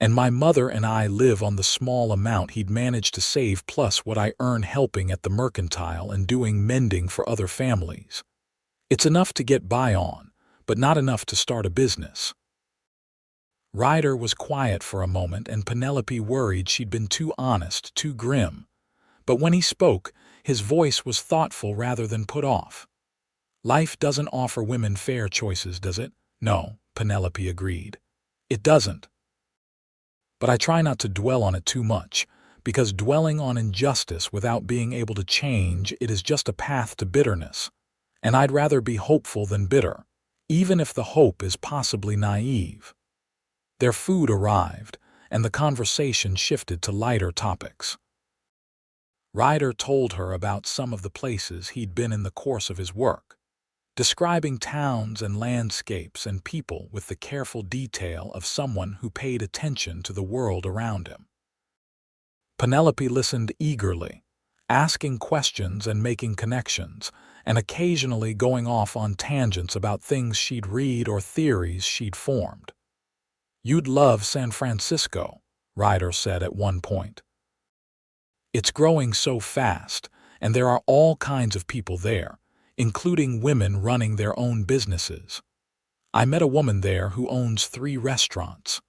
and my mother and I live on the small amount he'd managed to save plus what I earn helping at the mercantile and doing mending for other families. It's enough to get by on, but not enough to start a business." Ryder was quiet for a moment, and Penelope worried she'd been too honest, too grim. But when he spoke, his voice was thoughtful rather than put off. "Life doesn't offer women fair choices, does it?" "No," Penelope agreed. "It doesn't. But I try not to dwell on it too much, because dwelling on injustice without being able to change it is just a path to bitterness. And I'd rather be hopeful than bitter, even if the hope is possibly naive." Their food arrived, and the conversation shifted to lighter topics. Ryder told her about some of the places he'd been in the course of his work, describing towns and landscapes and people with the careful detail of someone who paid attention to the world around him. Penelope listened eagerly, asking questions and making connections, and occasionally going off on tangents about things she'd read or theories she'd formed. "You'd love San Francisco," Ryder said at one point. "It's growing so fast, and there are all kinds of people there, including women running their own businesses. I met a woman there who owns 3 restaurants.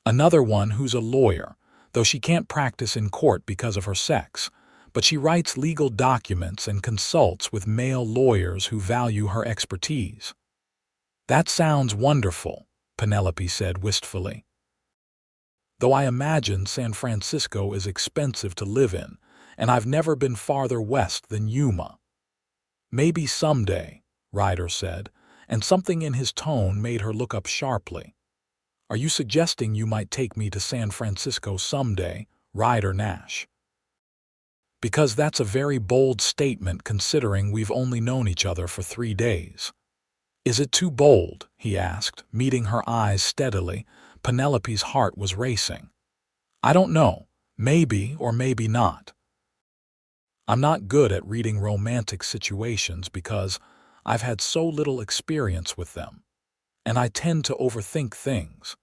Another one who's a lawyer, though she can't practice in court because of her sex, but she writes legal documents and consults with male lawyers who value her expertise." "That sounds wonderful," Penelope said wistfully. "Though I imagine San Francisco is expensive to live in, and I've never been farther west than Yuma." "Maybe someday," Ryder said, and something in his tone made her look up sharply. Are you suggesting you might take me to San Francisco someday, Ryder Nash? Because that's a very bold statement considering we've only known each other for 3 days. Is it too bold? He asked, meeting her eyes steadily. Penelope's heart was racing. I don't know. Maybe or maybe not. I'm not good at reading romantic situations because I've had so little experience with them, and I tend to overthink things.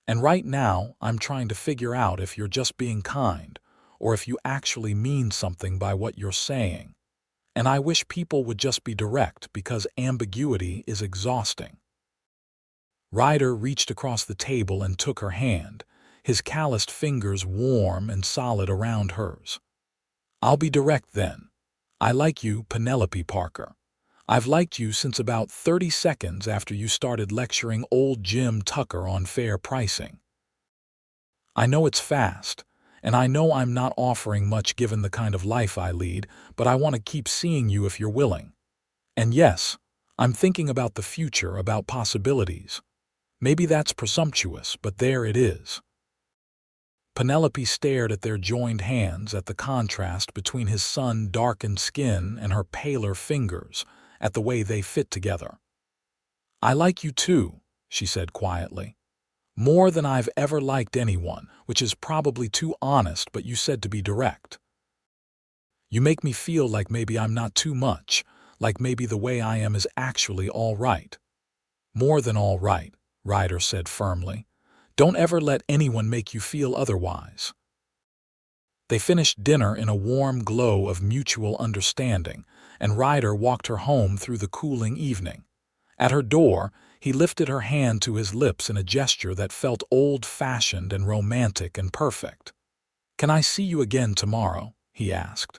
And right now, I'm trying to figure out if you're just being kind or if you actually mean something by what you're saying. And I wish people would just be direct because ambiguity is exhausting. Ryder reached across the table and took her hand, his calloused fingers warm and solid around hers. I'll be direct then. I like you, Penelope Parker. I've liked you since about 30 seconds after you started lecturing old Jim Tucker on fair pricing. I know it's fast, and I know I'm not offering much given the kind of life I lead, but I want to keep seeing you if you're willing. And yes, I'm thinking about the future, about possibilities. Maybe that's presumptuous, but there it is. Penelope stared at their joined hands, at the contrast between his sun-darkened skin and her paler fingers, at the way they fit together. I like you too, she said quietly. More than I've ever liked anyone, which is probably too honest, but you said to be direct. You make me feel like maybe I'm not too much, like maybe the way I am is actually all right. More than all right, Ryder said firmly. Don't ever let anyone make you feel otherwise. They finished dinner in a warm glow of mutual understanding, and Ryder walked her home through the cooling evening. At her door, he lifted her hand to his lips in a gesture that felt old-fashioned and romantic and perfect. Can I see you again tomorrow? He asked.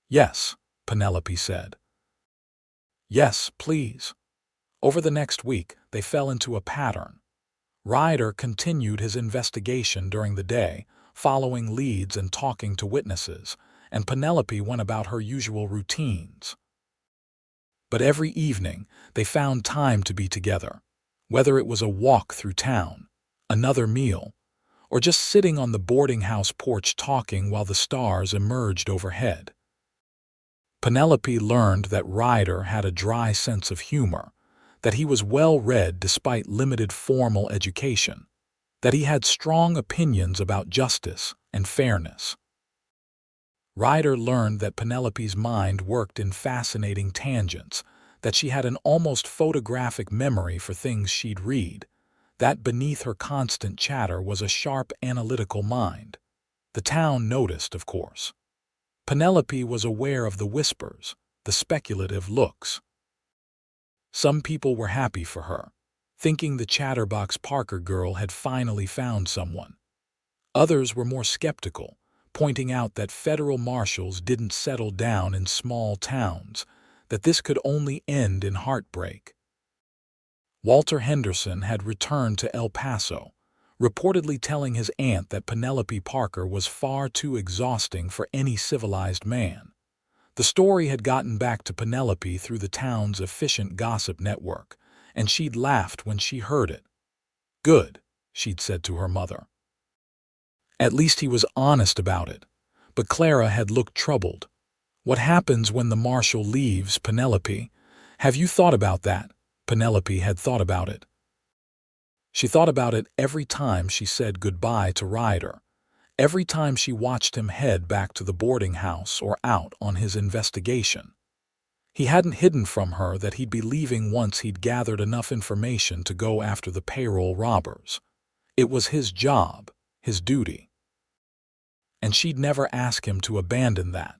Yes, Penelope said. Yes, please. Over the next week, they fell into a pattern. Ryder continued his investigation during the day, following leads and talking to witnesses, and Penelope went about her usual routines. But every evening, they found time to be together, whether it was a walk through town, another meal, or just sitting on the boarding house porch talking while the stars emerged overhead. Penelope learned that Ryder had a dry sense of humor, that he was well-read despite limited formal education, that he had strong opinions about justice and fairness. Ryder learned that Penelope's mind worked in fascinating tangents, that she had an almost photographic memory for things she'd read, that beneath her constant chatter was a sharp analytical mind. The town noticed, of course. Penelope was aware of the whispers, the speculative looks. Some people were happy for her, thinking the Chatterbox Parker girl had finally found someone. Others were more skeptical, pointing out that federal marshals didn't settle down in small towns, that this could only end in heartbreak. Walter Henderson had returned to El Paso, reportedly telling his aunt that Penelope Parker was far too exhausting for any civilized man. The story had gotten back to Penelope through the town's efficient gossip network, and she'd laughed when she heard it. Good, she'd said to her mother. At least he was honest about it. But Clara had looked troubled. What happens when the marshal leaves, Penelope? Have you thought about that? Penelope had thought about it. She thought about it every time she said goodbye to Ryder, every time she watched him head back to the boarding house or out on his investigation. He hadn't hidden from her that he'd be leaving once he'd gathered enough information to go after the payroll robbers. It was his job, his duty. And she'd never ask him to abandon that.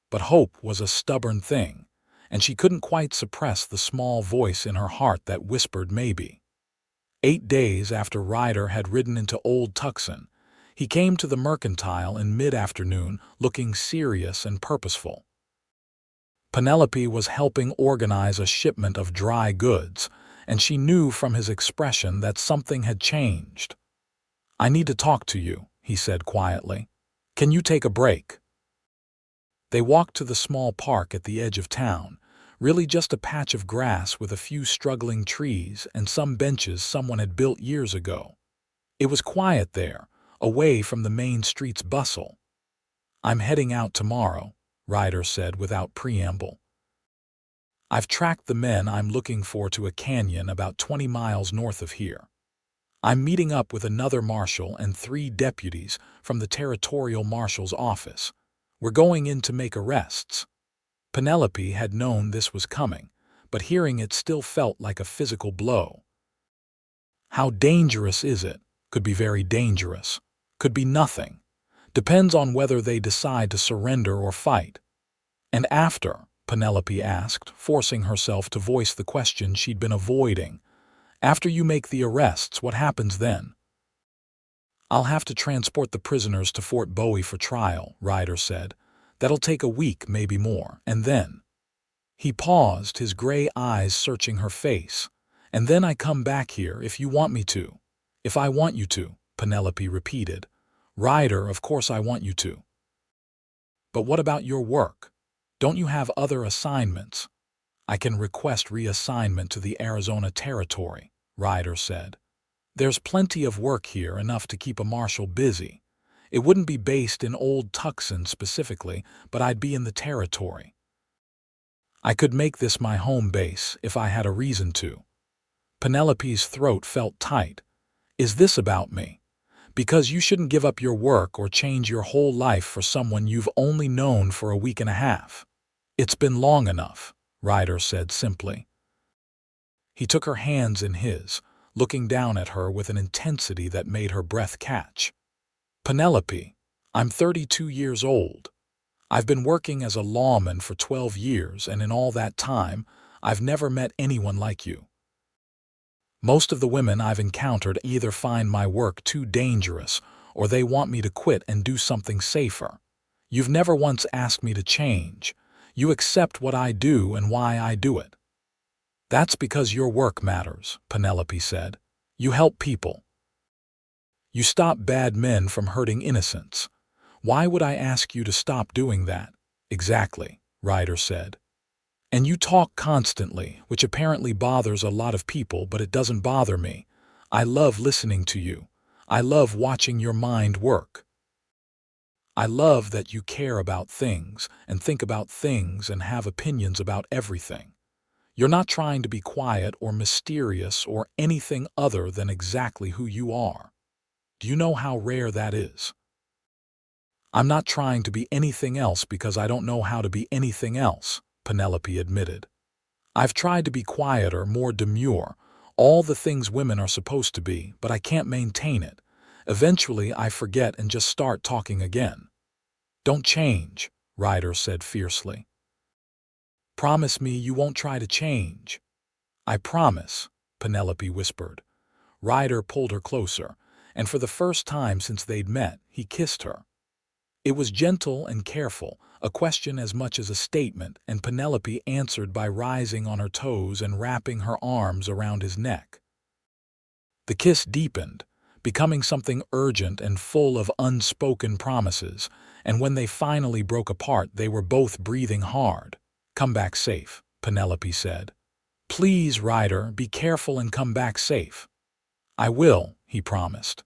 But hope was a stubborn thing, and she couldn't quite suppress the small voice in her heart that whispered maybe. 8 days after Ryder had ridden into Old Tucson, he came to the Mercantile in mid-afternoon looking serious and purposeful. Penelope was helping organize a shipment of dry goods, and she knew from his expression that something had changed. I need to talk to you, he said quietly. Can you take a break? They walked to the small park at the edge of town, really just a patch of grass with a few struggling trees and some benches someone had built years ago. It was quiet there, away from the main street's bustle. "I'm heading out tomorrow," Ryder said without preamble. "I've tracked the men I'm looking for to a canyon about 20 miles north of here. I'm meeting up with another marshal and 3 deputies from the territorial marshal's office. We're going in to make arrests." Penelope had known this was coming, but hearing it still felt like a physical blow. How dangerous is it? Could be very dangerous. Could be nothing. Depends on whether they decide to surrender or fight. "And after?" Penelope asked, forcing herself to voice the question she'd been avoiding. "After you make the arrests, what happens then?" "I'll have to transport the prisoners to Fort Bowie for trial," Ryder said. "That'll take a week, maybe more, and then—" He paused, his gray eyes searching her face. "And then I come back here if you want me to." "If I want you to," Penelope repeated. "Ryder, of course I want you to." "But what about your work? Don't you have other assignments?" "I can request reassignment to the Arizona Territory," Ryder said. "There's plenty of work here, enough to keep a marshal busy. It wouldn't be based in Old Tucson specifically, but I'd be in the territory. I could make this my home base if I had a reason to." Penelope's throat felt tight. "Is this about me? Because you shouldn't give up your work or change your whole life for someone you've only known for a week and a half." "It's been long enough," Ryder said simply. He took her hands in his, looking down at her with an intensity that made her breath catch. "Penelope, I'm 32 years old. I've been working as a lawman for 12 years, and in all that time, I've never met anyone like you. Most of the women I've encountered either find my work too dangerous or they want me to quit and do something safer. You've never once asked me to change. You accept what I do and why I do it." "That's because your work matters," Penelope said. "You help people. You stop bad men from hurting innocents. Why would I ask you to stop doing that?" "Exactly," Ryder said. "And you talk constantly, which apparently bothers a lot of people, but it doesn't bother me. I love listening to you. I love watching your mind work. I love that you care about things and think about things and have opinions about everything. You're not trying to be quiet or mysterious or anything other than exactly who you are. Do you know how rare that is?" "I'm not trying to be anything else because I don't know how to be anything else," Penelope admitted. "I've tried to be quieter, more demure, all the things women are supposed to be, but I can't maintain it. Eventually I forget and just start talking again." "Don't change," Ryder said fiercely. "Promise me you won't try to change." "I promise," Penelope whispered. Ryder pulled her closer, and for the first time since they'd met, he kissed her. It was gentle and careful, a question as much as a statement, and Penelope answered by rising on her toes and wrapping her arms around his neck. The kiss deepened, becoming something urgent and full of unspoken promises, and when they finally broke apart they were both breathing hard. "Come back safe," Penelope said. "Please, Ryder, be careful and come back safe." "I will," he promised.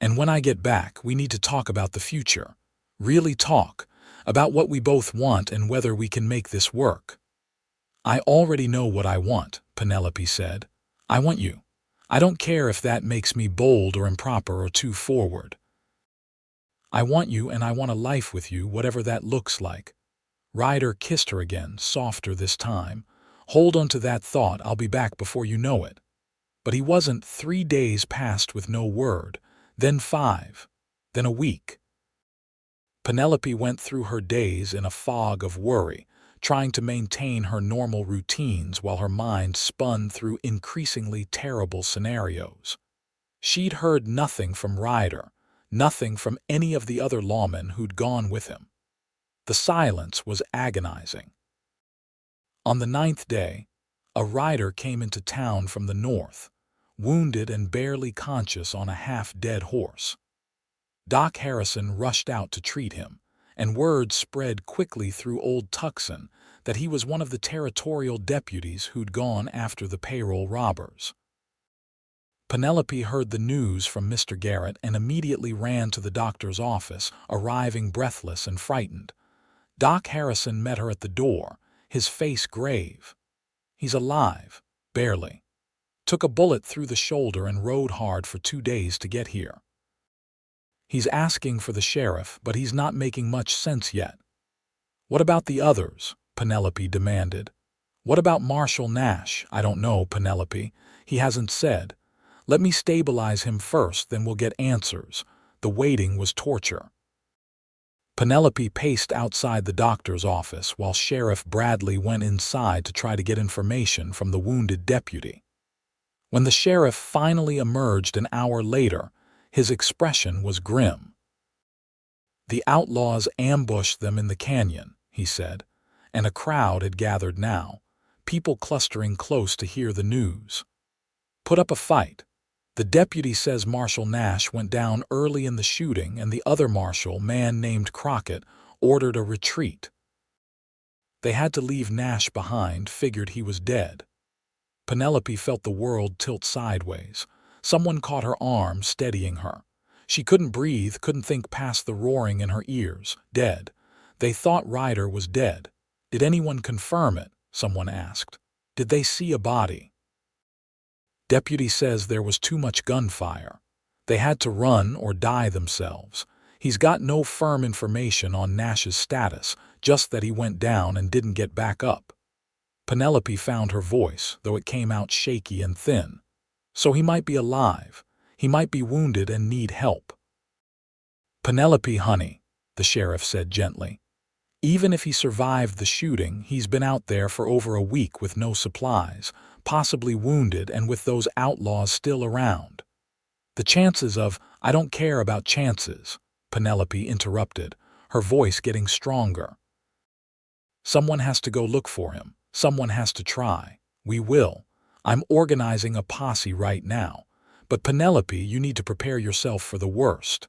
"And when I get back, we need to talk about the future. Really talk, about what we both want and whether we can make this work." "I already know what I want," Penelope said. "I want you. I don't care if that makes me bold or improper or too forward. I want you, and I want a life with you, whatever that looks like." Ryder kissed her again, softer this time. "Hold on to that thought, I'll be back before you know it." But he wasn't. 3 days passed with no word, then 5, then a week. Penelope went through her days in a fog of worry, trying to maintain her normal routines while her mind spun through increasingly terrible scenarios. She'd heard nothing from Ryder, nothing from any of the other lawmen who'd gone with him. The silence was agonizing. On the 9th day, a rider came into town from the north, wounded and barely conscious on a half-dead horse. Doc Harrison rushed out to treat him, and word spread quickly through Old Tucson that he was one of the territorial deputies who'd gone after the payroll robbers. Penelope heard the news from Mr. Garrett and immediately ran to the doctor's office, arriving breathless and frightened. Doc Harrison met her at the door, his face grave. "He's alive, barely. Took a bullet through the shoulder and rode hard for 2 days to get here. He's asking for the sheriff, but he's not making much sense yet." "What about the others?" Penelope demanded. "What about Marshal Nash?" "I don't know, Penelope. He hasn't said. Let me stabilize him first, then we'll get answers." The waiting was torture. Penelope paced outside the doctor's office while Sheriff Bradley went inside to try to get information from the wounded deputy. When the sheriff finally emerged an hour later, his expression was grim. "The outlaws ambushed them in the canyon," he said, and a crowd had gathered now, people clustering close to hear the news. "Put up a fight. The deputy says Marshal Nash went down early in the shooting and the other marshal, man named Crockett, ordered a retreat. They had to leave Nash behind, figured he was dead." Penelope felt the world tilt sideways. Someone caught her arm, steadying her. She couldn't breathe, couldn't think past the roaring in her ears. "Dead. They thought Ryder was dead." "Did anyone confirm it?" someone asked. "Did they see a body?" "Deputy says there was too much gunfire. They had to run or die themselves. He's got no firm information on Nash's status, just that he went down and didn't get back up." Penelope found her voice, though it came out shaky and thin. "So he might be alive. He might be wounded and need help." "Penelope, honey," the sheriff said gently. "Even if he survived the shooting, he's been out there for over a week with no supplies, possibly wounded and with those outlaws still around." "The chances of—" "I don't care about chances," Penelope interrupted, her voice getting stronger. "Someone has to go look for him. Someone has to try. We will. I'm organizing a posse right now. But Penelope, you need to prepare yourself for the worst."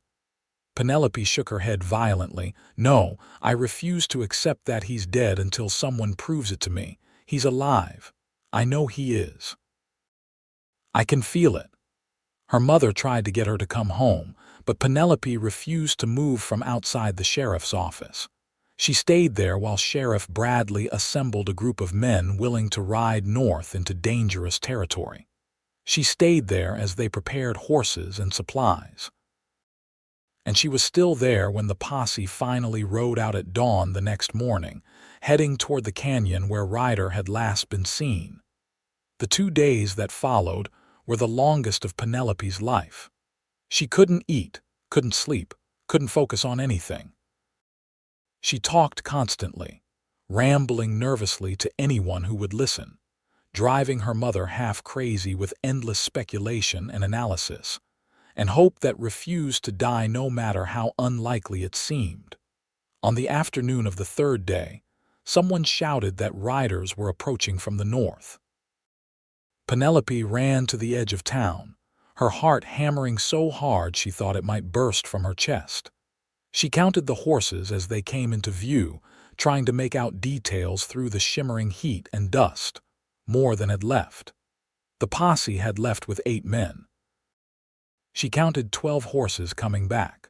Penelope shook her head violently. "No, I refuse to accept that he's dead until someone proves it to me. He's alive. I know he is. I can feel it." Her mother tried to get her to come home, but Penelope refused to move from outside the sheriff's office. She stayed there while Sheriff Bradley assembled a group of men willing to ride north into dangerous territory. She stayed there as they prepared horses and supplies. And she was still there when the posse finally rode out at dawn the next morning, heading toward the canyon where Ryder had last been seen. The 2 days that followed were the longest of Penelope's life. She couldn't eat, couldn't sleep, couldn't focus on anything. She talked constantly, rambling nervously to anyone who would listen, driving her mother half crazy with endless speculation and analysis, and hope that refused to die no matter how unlikely it seemed. On the afternoon of the 3rd day, someone shouted that riders were approaching from the north. Penelope ran to the edge of town, her heart hammering so hard she thought it might burst from her chest. She counted the horses as they came into view, trying to make out details through the shimmering heat and dust. More than had left. The posse had left with 8 men. She counted 12 horses coming back.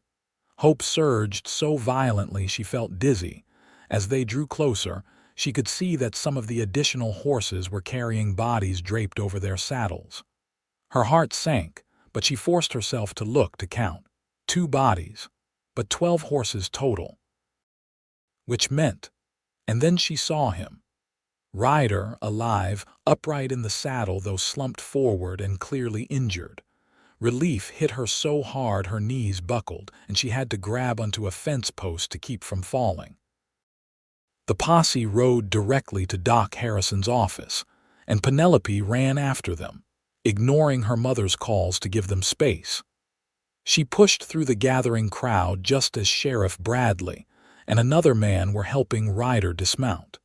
Hope surged so violently she felt dizzy. As they drew closer, she could see that some of the additional horses were carrying bodies draped over their saddles. Her heart sank, but she forced herself to look to count. 2 bodies, but 12 horses total. Which meant, and then she saw him. Ryder, alive, upright in the saddle though slumped forward and clearly injured. Relief hit her so hard her knees buckled, and she had to grab onto a fence post to keep from falling. The posse rode directly to Doc Harrison's office, and Penelope ran after them, ignoring her mother's calls to give them space. She pushed through the gathering crowd just as Sheriff Bradley and another man were helping Ryder dismount.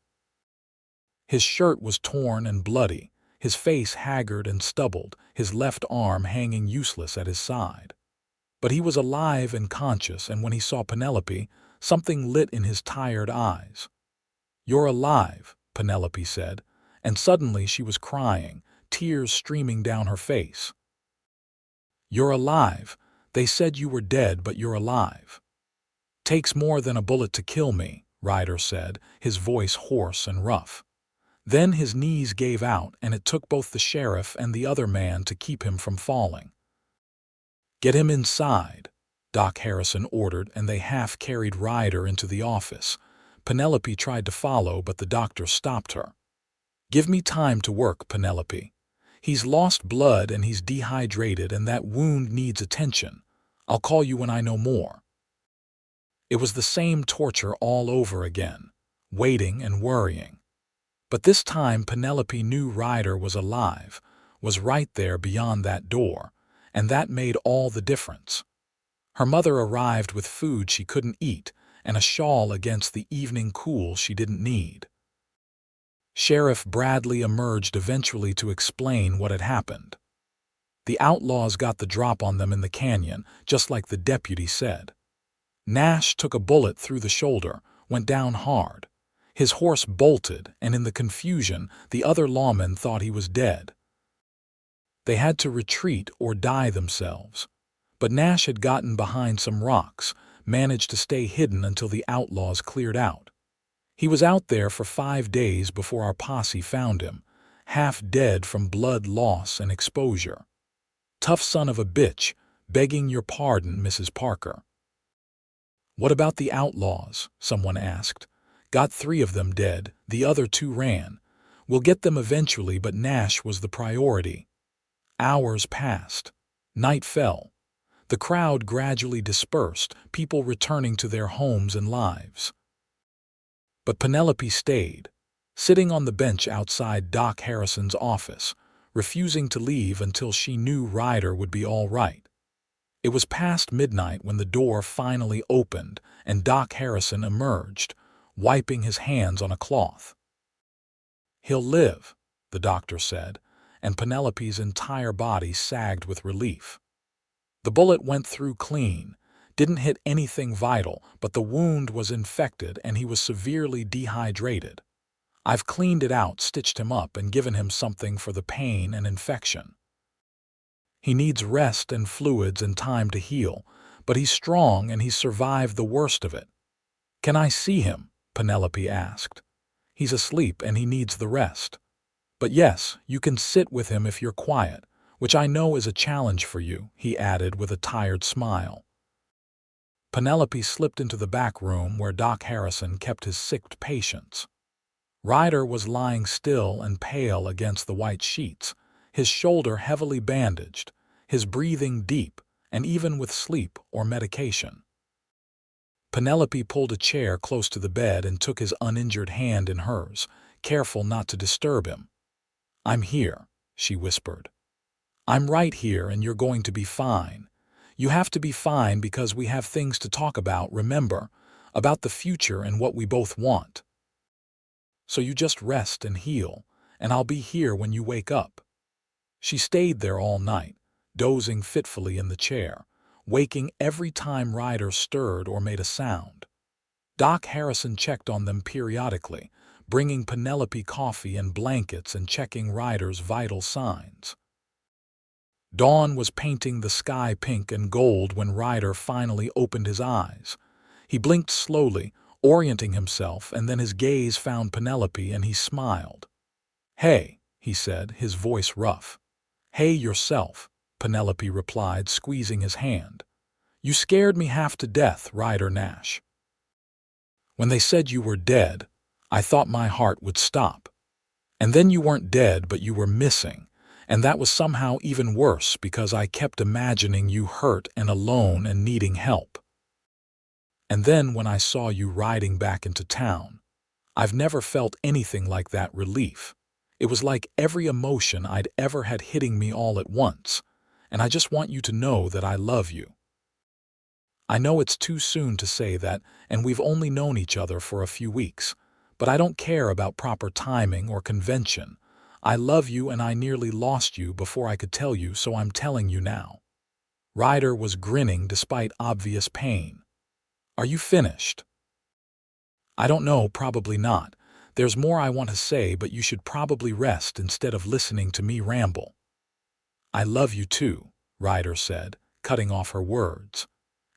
His shirt was torn and bloody, his face haggard and stubbled, his left arm hanging useless at his side. But he was alive and conscious, and when he saw Penelope, something lit in his tired eyes. "You're alive," Penelope said, and suddenly she was crying, tears streaming down her face. You're alive. They said you were dead, but you're alive. Takes more than a bullet to kill me, Ryder said, his voice hoarse and rough. Then his knees gave out, and it took both the sheriff and the other man to keep him from falling. Get him inside, Doc Harrison ordered, and they half-carried Ryder into the office. Penelope tried to follow, but the doctor stopped her. Give me time to work, Penelope. He's lost blood and he's dehydrated, and that wound needs attention. I'll call you when I know more. It was the same torture all over again, waiting and worrying. But this time Penelope knew Ryder was alive, was right there beyond that door, and that made all the difference. Her mother arrived with food she couldn't eat and a shawl against the evening cool she didn't need. Sheriff Bradley emerged eventually to explain what had happened. The outlaws got the drop on them in the canyon, just like the deputy said. Nash took a bullet through the shoulder, went down hard. His horse bolted, and in the confusion, the other lawmen thought he was dead. They had to retreat or die themselves. But Nash had gotten behind some rocks, managed to stay hidden until the outlaws cleared out. He was out there for 5 days before our posse found him, half dead from blood loss and exposure. Tough son of a bitch, begging your pardon, Mrs. Parker. What about the outlaws? Someone asked. Got 3 of them dead, the other 2 ran. We'll get them eventually, but Nash was the priority. Hours passed. Night fell. The crowd gradually dispersed, people returning to their homes and lives. But Penelope stayed, sitting on the bench outside Doc Harrison's office, refusing to leave until she knew Ryder would be all right. It was past midnight when the door finally opened and Doc Harrison emerged, wiping his hands on a cloth. He'll live, the doctor said, and Penelope's entire body sagged with relief. The bullet went through clean, didn't hit anything vital, but the wound was infected and he was severely dehydrated. I've cleaned it out, stitched him up, and given him something for the pain and infection. He needs rest and fluids and time to heal, but he's strong and he's survived the worst of it. Can I see him? Penelope asked. He's asleep and he needs the rest. But yes, you can sit with him if you're quiet, which I know is a challenge for you, he added with a tired smile. Penelope slipped into the back room where Doc Harrison kept his sick patients. Ryder was lying still and pale against the white sheets, his shoulder heavily bandaged, his breathing deep, and even with sleep or medication. Penelope pulled a chair close to the bed and took his uninjured hand in hers, careful not to disturb him. I'm here, she whispered. I'm right here, and you're going to be fine. You have to be fine because we have things to talk about, remember, about the future and what we both want. So you just rest and heal, and I'll be here when you wake up. She stayed there all night, dozing fitfully in the chair, waking every time Ryder stirred or made a sound. Doc Harrison checked on them periodically, bringing Penelope coffee and blankets and checking Ryder's vital signs. Dawn was painting the sky pink and gold when Ryder finally opened his eyes. He blinked slowly, orienting himself, and then his gaze found Penelope and he smiled. Hey, he said, his voice rough. Hey yourself, Penelope replied, squeezing his hand. You scared me half to death, Ryder Nash. When they said you were dead, I thought my heart would stop. And then you weren't dead, but you were missing. And that was somehow even worse because I kept imagining you hurt and alone and needing help. And then when I saw you riding back into town, I've never felt anything like that relief. It was like every emotion I'd ever had hitting me all at once, and I just want you to know that I love you. I know it's too soon to say that, and we've only known each other for a few weeks, but I don't care about proper timing or convention. I love you and I nearly lost you before I could tell you, so I'm telling you now. Ryder was grinning despite obvious pain. Are you finished? I don't know, probably not. There's more I want to say, but you should probably rest instead of listening to me ramble. I love you too, Ryder said, cutting off her words.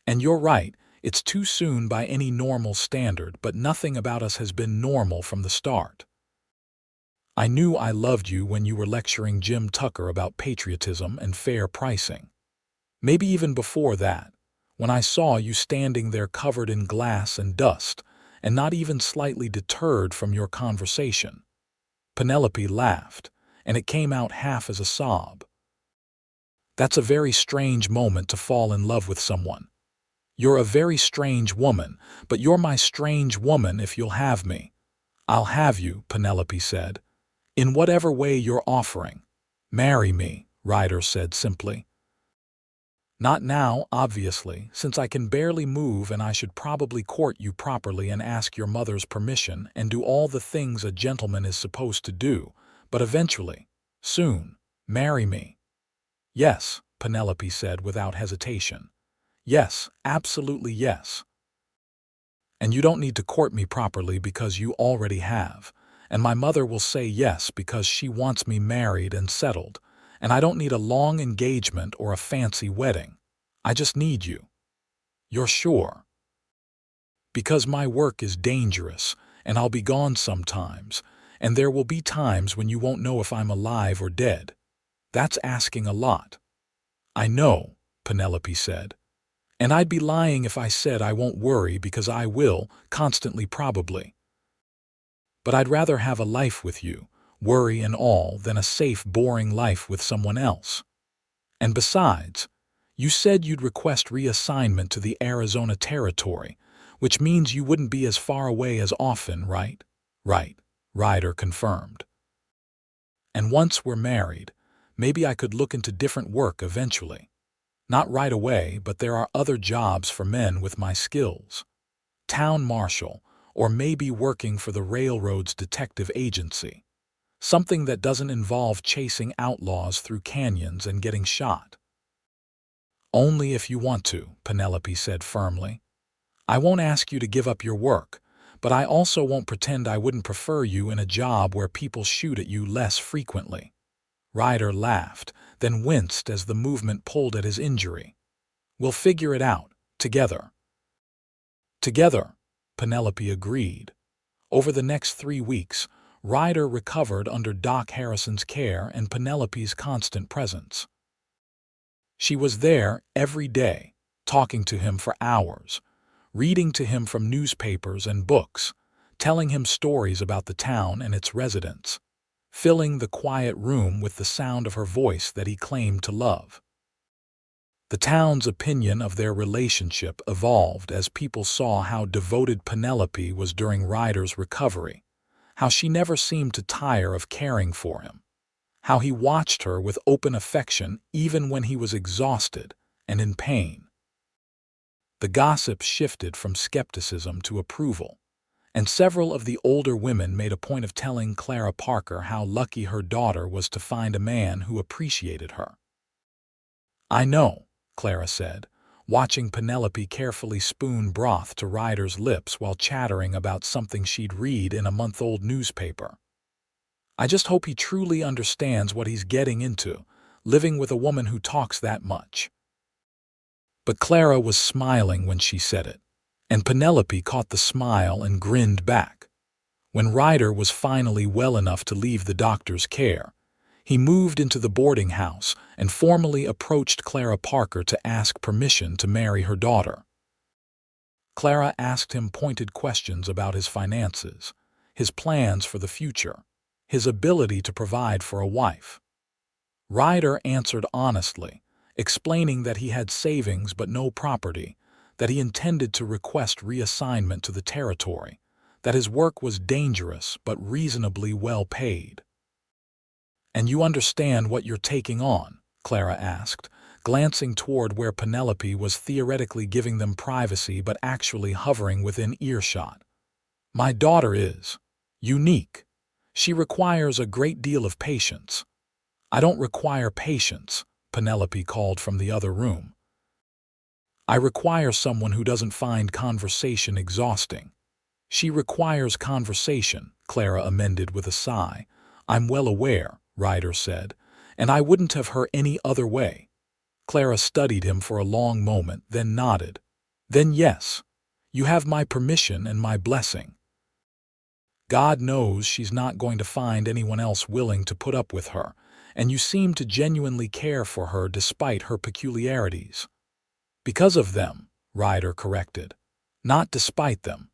And you're right, it's too soon by any normal standard, but nothing about us has been normal from the start. I knew I loved you when you were lecturing Jim Tucker about patriotism and fair pricing. Maybe even before that, when I saw you standing there covered in glass and dust, and not even slightly deterred from your conversation. Penelope laughed, and it came out half as a sob. That's a very strange moment to fall in love with someone. You're a very strange woman, but you're my strange woman if you'll have me. I'll have you, Penelope said. In whatever way you're offering. Marry me, Ryder said simply. Not now, obviously, since I can barely move and I should probably court you properly and ask your mother's permission and do all the things a gentleman is supposed to do, but eventually, soon, marry me. Yes, Penelope said without hesitation. Yes, absolutely yes. And you don't need to court me properly because you already have, and my mother will say yes because she wants me married and settled, and I don't need a long engagement or a fancy wedding. I just need you. You're sure? Because my work is dangerous, and I'll be gone sometimes, and there will be times when you won't know if I'm alive or dead. That's asking a lot. I know, Penelope said. And I'd be lying if I said I won't worry because I will, constantly probably. But I'd rather have a life with you, worry and all, than a safe, boring life with someone else. And besides, you said you'd request reassignment to the Arizona territory, which means you wouldn't be as far away as often, right? Right, Ryder confirmed. And once we're married, maybe I could look into different work eventually. Not right away, but there are other jobs for men with my skills. Town marshal, or maybe working for the railroad's detective agency. Something that doesn't involve chasing outlaws through canyons and getting shot. Only if you want to, Penelope said firmly. I won't ask you to give up your work, but I also won't pretend I wouldn't prefer you in a job where people shoot at you less frequently. Ryder laughed, then winced as the movement pulled at his injury. We'll figure it out, together. Together, Penelope agreed. Over the next 3 weeks, Ryder recovered under Doc Harrison's care and Penelope's constant presence. She was there every day, talking to him for hours, reading to him from newspapers and books, telling him stories about the town and its residents, filling the quiet room with the sound of her voice that he claimed to love. The town's opinion of their relationship evolved as people saw how devoted Penelope was during Ryder's recovery, how she never seemed to tire of caring for him, how he watched her with open affection even when he was exhausted and in pain. The gossip shifted from skepticism to approval, and several of the older women made a point of telling Clara Parker how lucky her daughter was to find a man who appreciated her. I know, Clara said, watching Penelope carefully spoon broth to Ryder's lips while chattering about something she'd read in a month-old newspaper. I just hope he truly understands what he's getting into, living with a woman who talks that much. But Clara was smiling when she said it, and Penelope caught the smile and grinned back. When Ryder was finally well enough to leave the doctor's care, he moved into the boarding house and formally approached Clara Parker to ask permission to marry her daughter. Clara asked him pointed questions about his finances, his plans for the future, his ability to provide for a wife. Ryder answered honestly, explaining that he had savings but no property, that he intended to request reassignment to the territory, that his work was dangerous but reasonably well paid. And you understand what you're taking on? Clara asked, glancing toward where Penelope was theoretically giving them privacy but actually hovering within earshot. My daughter is unique. She requires a great deal of patience. I don't require patience, Penelope called from the other room. I require someone who doesn't find conversation exhausting. She requires conversation, Clara amended with a sigh. I'm well aware, Ryder said, and I wouldn't have her any other way. Clara studied him for a long moment, then nodded. Then yes, you have my permission and my blessing. God knows she's not going to find anyone else willing to put up with her, and you seem to genuinely care for her despite her peculiarities. Because of them, Ryder corrected. Not despite them.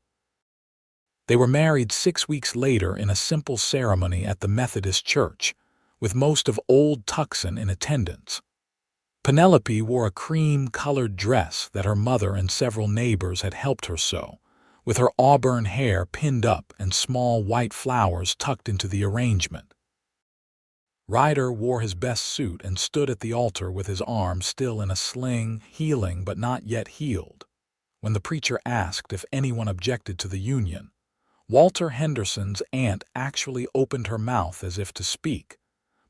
They were married 6 weeks later in a simple ceremony at the Methodist church, with most of Old Tucson in attendance. Penelope wore a cream-colored dress that her mother and several neighbors had helped her sew, with her auburn hair pinned up and small white flowers tucked into the arrangement. Ryder wore his best suit and stood at the altar with his arm still in a sling, healing but not yet healed. When the preacher asked if anyone objected to the union, Walter Henderson's aunt actually opened her mouth as if to speak,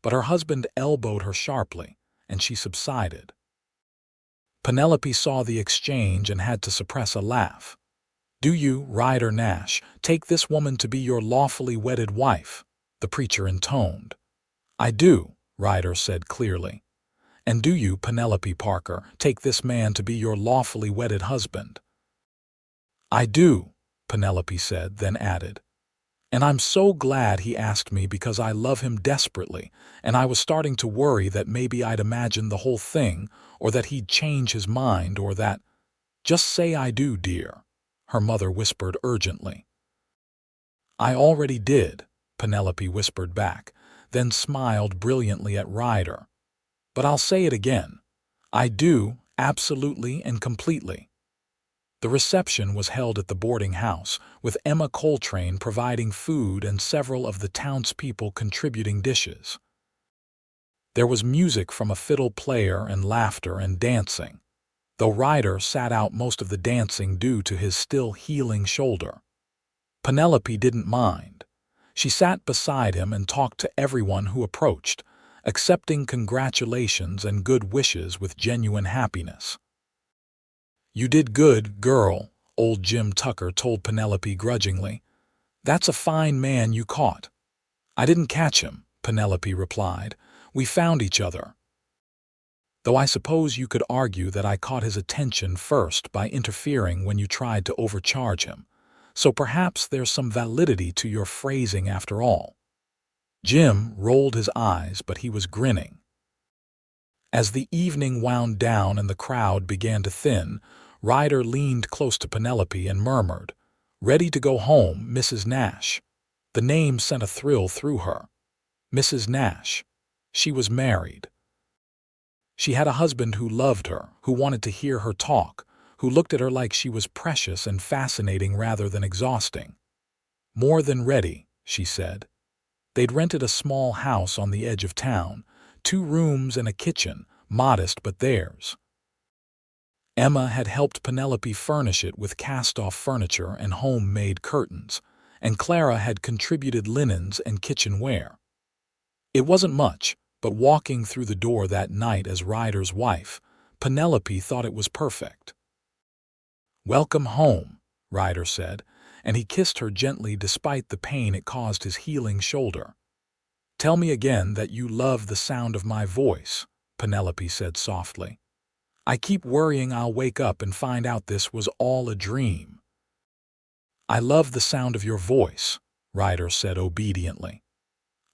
but her husband elbowed her sharply, and she subsided. Penelope saw the exchange and had to suppress a laugh. "Do you, Ryder Nash, take this woman to be your lawfully wedded wife?" the preacher intoned. "I do," Ryder said clearly. "And do you, Penelope Parker, take this man to be your lawfully wedded husband?" "I do," Penelope said, then added. "And I'm so glad he asked me because I love him desperately, and I was starting to worry that maybe I'd imagined the whole thing, or that he'd change his mind, or that—" "Just say I do, dear," her mother whispered urgently. "I already did," Penelope whispered back, then smiled brilliantly at Ryder. "But I'll say it again. I do, absolutely and completely." The reception was held at the boarding house, with Emma Coltrane providing food and several of the townspeople contributing dishes. There was music from a fiddle player and laughter and dancing, though Ryder sat out most of the dancing due to his still healing shoulder. Penelope didn't mind. She sat beside him and talked to everyone who approached, accepting congratulations and good wishes with genuine happiness. "You did good, girl," old Jim Tucker told Penelope grudgingly. "That's a fine man you caught." "I didn't catch him," Penelope replied. "We found each other. Though I suppose you could argue that I caught his attention first by interfering when you tried to overcharge him. So perhaps there's some validity to your phrasing after all." Jim rolled his eyes, but he was grinning. As the evening wound down and the crowd began to thin, Ryder leaned close to Penelope and murmured, "Ready to go home, Mrs. Nash." The name sent a thrill through her. Mrs. Nash. She was married. She had a husband who loved her, who wanted to hear her talk, who looked at her like she was precious and fascinating rather than exhausting. "More than ready," she said. They'd rented a small house on the edge of town, 2 rooms and a kitchen, modest but theirs. Emma had helped Penelope furnish it with cast-off furniture and homemade curtains, and Clara had contributed linens and kitchenware. It wasn't much, but walking through the door that night as Ryder's wife, Penelope thought it was perfect. "Welcome home," Ryder said, and he kissed her gently despite the pain it caused his healing shoulder. "Tell me again that you love the sound of my voice," Penelope said softly. "I keep worrying I'll wake up and find out this was all a dream." "I love the sound of your voice," Ryder said obediently.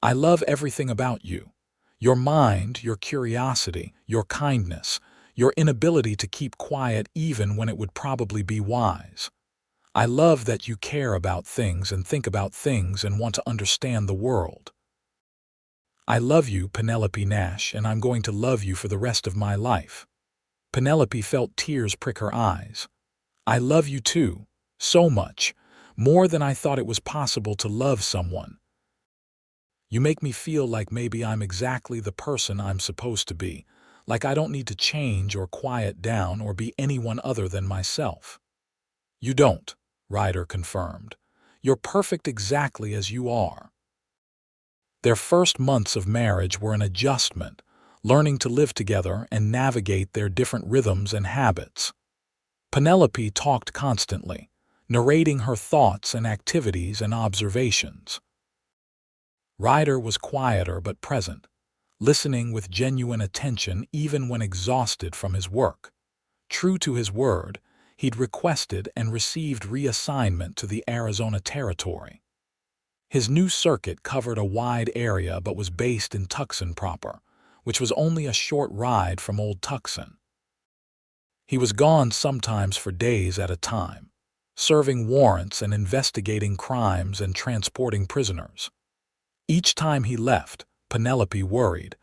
"I love everything about you. Your mind, your curiosity, your kindness, your inability to keep quiet even when it would probably be wise. I love that you care about things and think about things and want to understand the world. I love you, Penelope Nash, and I'm going to love you for the rest of my life." Penelope felt tears prick her eyes. "I love you too, so much, more than I thought it was possible to love someone. You make me feel like maybe I'm exactly the person I'm supposed to be, like I don't need to change or quiet down or be anyone other than myself." "You don't," Ryder confirmed. "You're perfect exactly as you are." Their first months of marriage were an adjustment, learning to live together and navigate their different rhythms and habits. Penelope talked constantly, narrating her thoughts and activities and observations. Ryder was quieter but present, listening with genuine attention even when exhausted from his work. True to his word, he'd requested and received reassignment to the Arizona Territory. His new circuit covered a wide area but was based in Tucson proper, which was only a short ride from Old Tucson. He was gone sometimes for days at a time, serving warrants and investigating crimes and transporting prisoners. Each time he left, Penelope worried,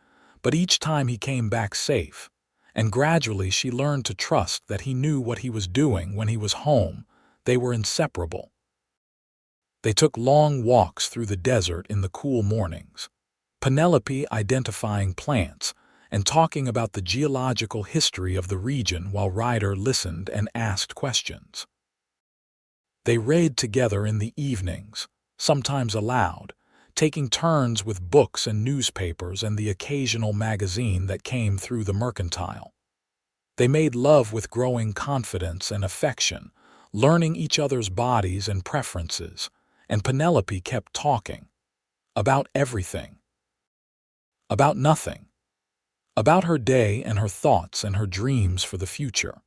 but each time he came back safe, and gradually she learned to trust that he knew what he was doing when he was home. They were inseparable. They took long walks through the desert in the cool mornings, Penelope identifying plants and talking about the geological history of the region while Ryder listened and asked questions. They read together in the evenings, sometimes aloud, taking turns with books and newspapers and the occasional magazine that came through the mercantile. They made love with growing confidence and affection, learning each other's bodies and preferences, and Penelope kept talking. About everything. About nothing. About her day and her thoughts and her dreams for the future.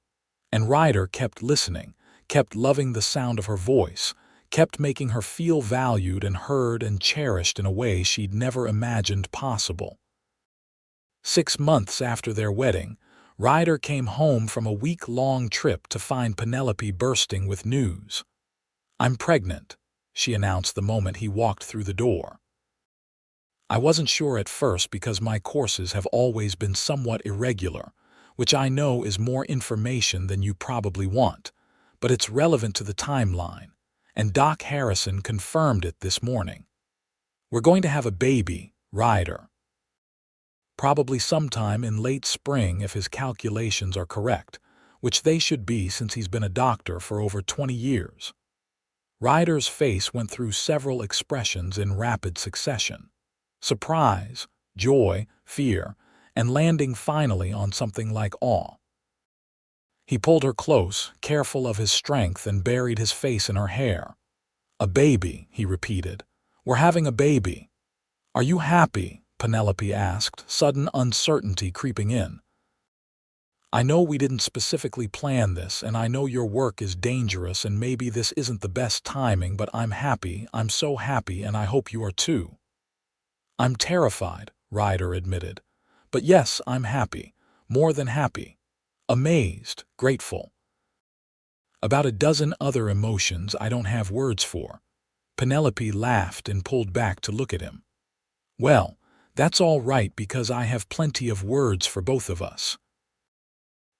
And Ryder kept listening, kept loving the sound of her voice, kept making her feel valued and heard and cherished in a way she'd never imagined possible. 6 months after their wedding, Ryder came home from a week-long trip to find Penelope bursting with news. "I'm pregnant," she announced the moment he walked through the door. "I wasn't sure at first because my courses have always been somewhat irregular, which I know is more information than you probably want, but it's relevant to the timeline, and Doc Harrison confirmed it this morning. We're going to have a baby, Ryder. Probably sometime in late spring if his calculations are correct, which they should be since he's been a doctor for over 20 years. Ryder's face went through several expressions in rapid succession. Surprise, joy, fear, and landing finally on something like awe. He pulled her close, careful of his strength, and buried his face in her hair. "A baby," he repeated. "We're having a baby." "Are you happy?" Penelope asked, sudden uncertainty creeping in. "I know we didn't specifically plan this, and I know your work is dangerous and maybe this isn't the best timing, but I'm happy, I'm so happy, and I hope you are too." "I'm terrified," Ryder admitted. "But yes, I'm happy, more than happy. Amazed, grateful. About a dozen other emotions I don't have words for." Penelope laughed and pulled back to look at him. "Well, that's all right because I have plenty of words for both of us."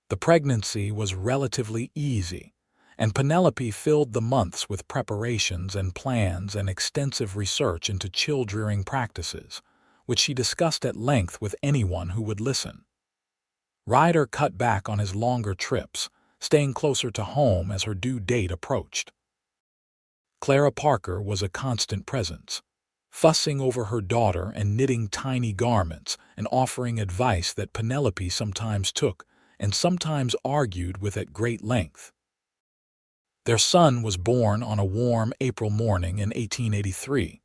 The pregnancy was relatively easy, and Penelope filled the months with preparations and plans and extensive research into child-rearing practices, which she discussed at length with anyone who would listen. Ryder cut back on his longer trips, staying closer to home as her due date approached. Clara Parker was a constant presence, fussing over her daughter and knitting tiny garments and offering advice that Penelope sometimes took and sometimes argued with at great length. Their son was born on a warm April morning in 1883,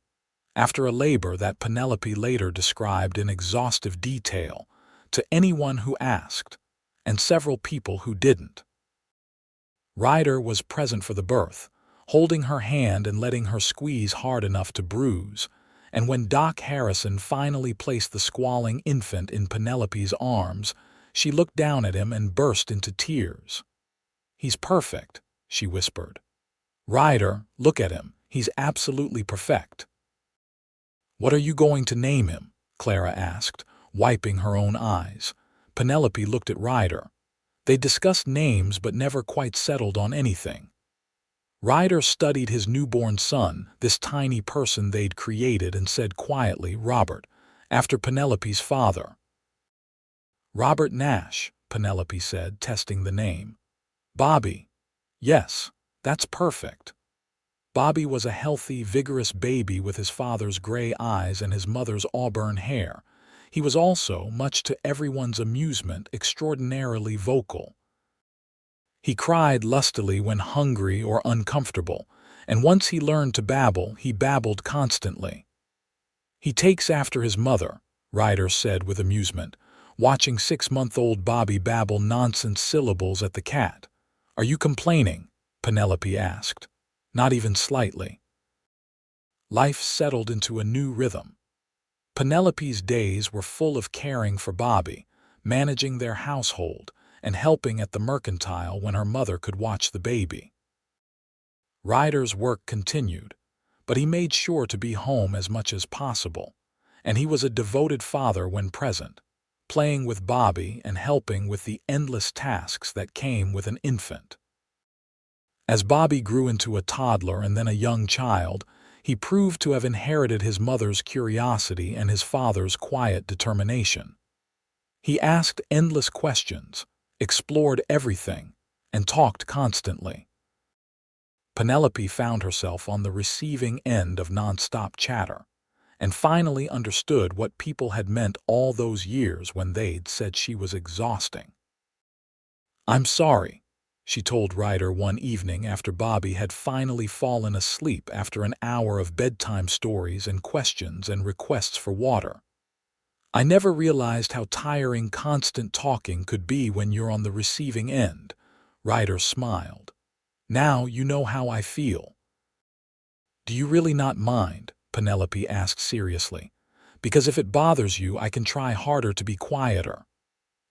after a labor that Penelope later described in exhaustive detail to anyone who asked, and several people who didn't. Ryder was present for the birth, holding her hand and letting her squeeze hard enough to bruise, and when Doc Harrison finally placed the squalling infant in Penelope's arms, she looked down at him and burst into tears. "He's perfect," she whispered. "Ryder, look at him. He's absolutely perfect." "What are you going to name him?" Clara asked, wiping her own eyes. Penelope looked at Ryder. They discussed names but never quite settled on anything. Ryder studied his newborn son, this tiny person they'd created, and said quietly, "Robert, after Penelope's father." "Robert Nash," Penelope said, testing the name. "Bobby. Yes, that's perfect." Bobby was a healthy, vigorous baby with his father's gray eyes and his mother's auburn hair. He was also, much to everyone's amusement, extraordinarily vocal. He cried lustily when hungry or uncomfortable, and once he learned to babble, he babbled constantly. "He takes after his mother," Ryder said with amusement, watching 6-month-old Bobby babble nonsense syllables at the cat. "Are you complaining?" Penelope asked. "Not even slightly." Life settled into a new rhythm. Penelope's days were full of caring for Bobby, managing their household, and helping at the mercantile when her mother could watch the baby. Ryder's work continued, but he made sure to be home as much as possible, and he was a devoted father when present, playing with Bobby and helping with the endless tasks that came with an infant. As Bobby grew into a toddler and then a young child, he proved to have inherited his mother's curiosity and his father's quiet determination. He asked endless questions, explored everything, and talked constantly. Penelope found herself on the receiving end of nonstop chatter, and finally understood what people had meant all those years when they'd said she was exhausting. "I'm sorry," she told Ryder one evening after Bobby had finally fallen asleep after an hour of bedtime stories and questions and requests for water. "I never realized how tiring constant talking could be when you're on the receiving end." Ryder smiled. "Now you know how I feel." "Do you really not mind?" Penelope asked seriously. "Because if it bothers you, I can try harder to be quieter."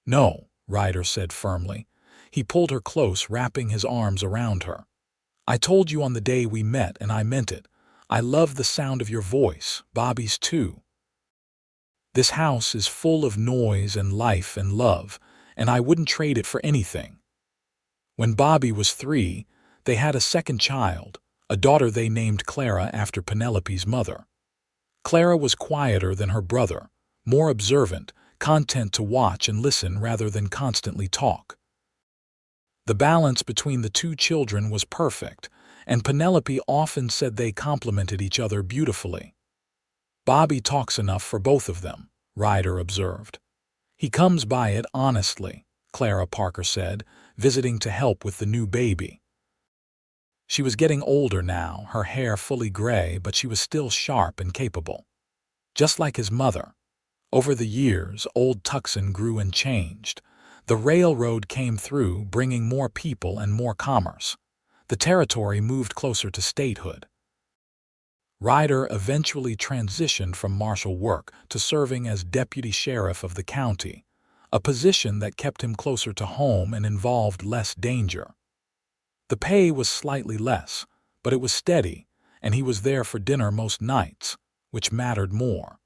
"No," Ryder said firmly. He pulled her close, wrapping his arms around her. "I told you on the day we met, and I meant it. I love the sound of your voice, Bobby's too. This house is full of noise and life and love, and I wouldn't trade it for anything." When Bobby was 3, they had a second child, a daughter they named Clara after Penelope's mother. Clara was quieter than her brother, more observant, content to watch and listen rather than constantly talk. The balance between the two children was perfect, and Penelope often said they complemented each other beautifully. "Bobby talks enough for both of them," Ryder observed. "He comes by it honestly," Clara Parker said, visiting to help with the new baby. She was getting older now, her hair fully gray, but she was still sharp and capable. Just like his mother. Over the years, Old Tucson grew and changed. The railroad came through, bringing more people and more commerce. The territory moved closer to statehood. Ryder eventually transitioned from marshal work to serving as deputy sheriff of the county, a position that kept him closer to home and involved less danger. The pay was slightly less, but it was steady, and he was there for dinner most nights, which mattered more.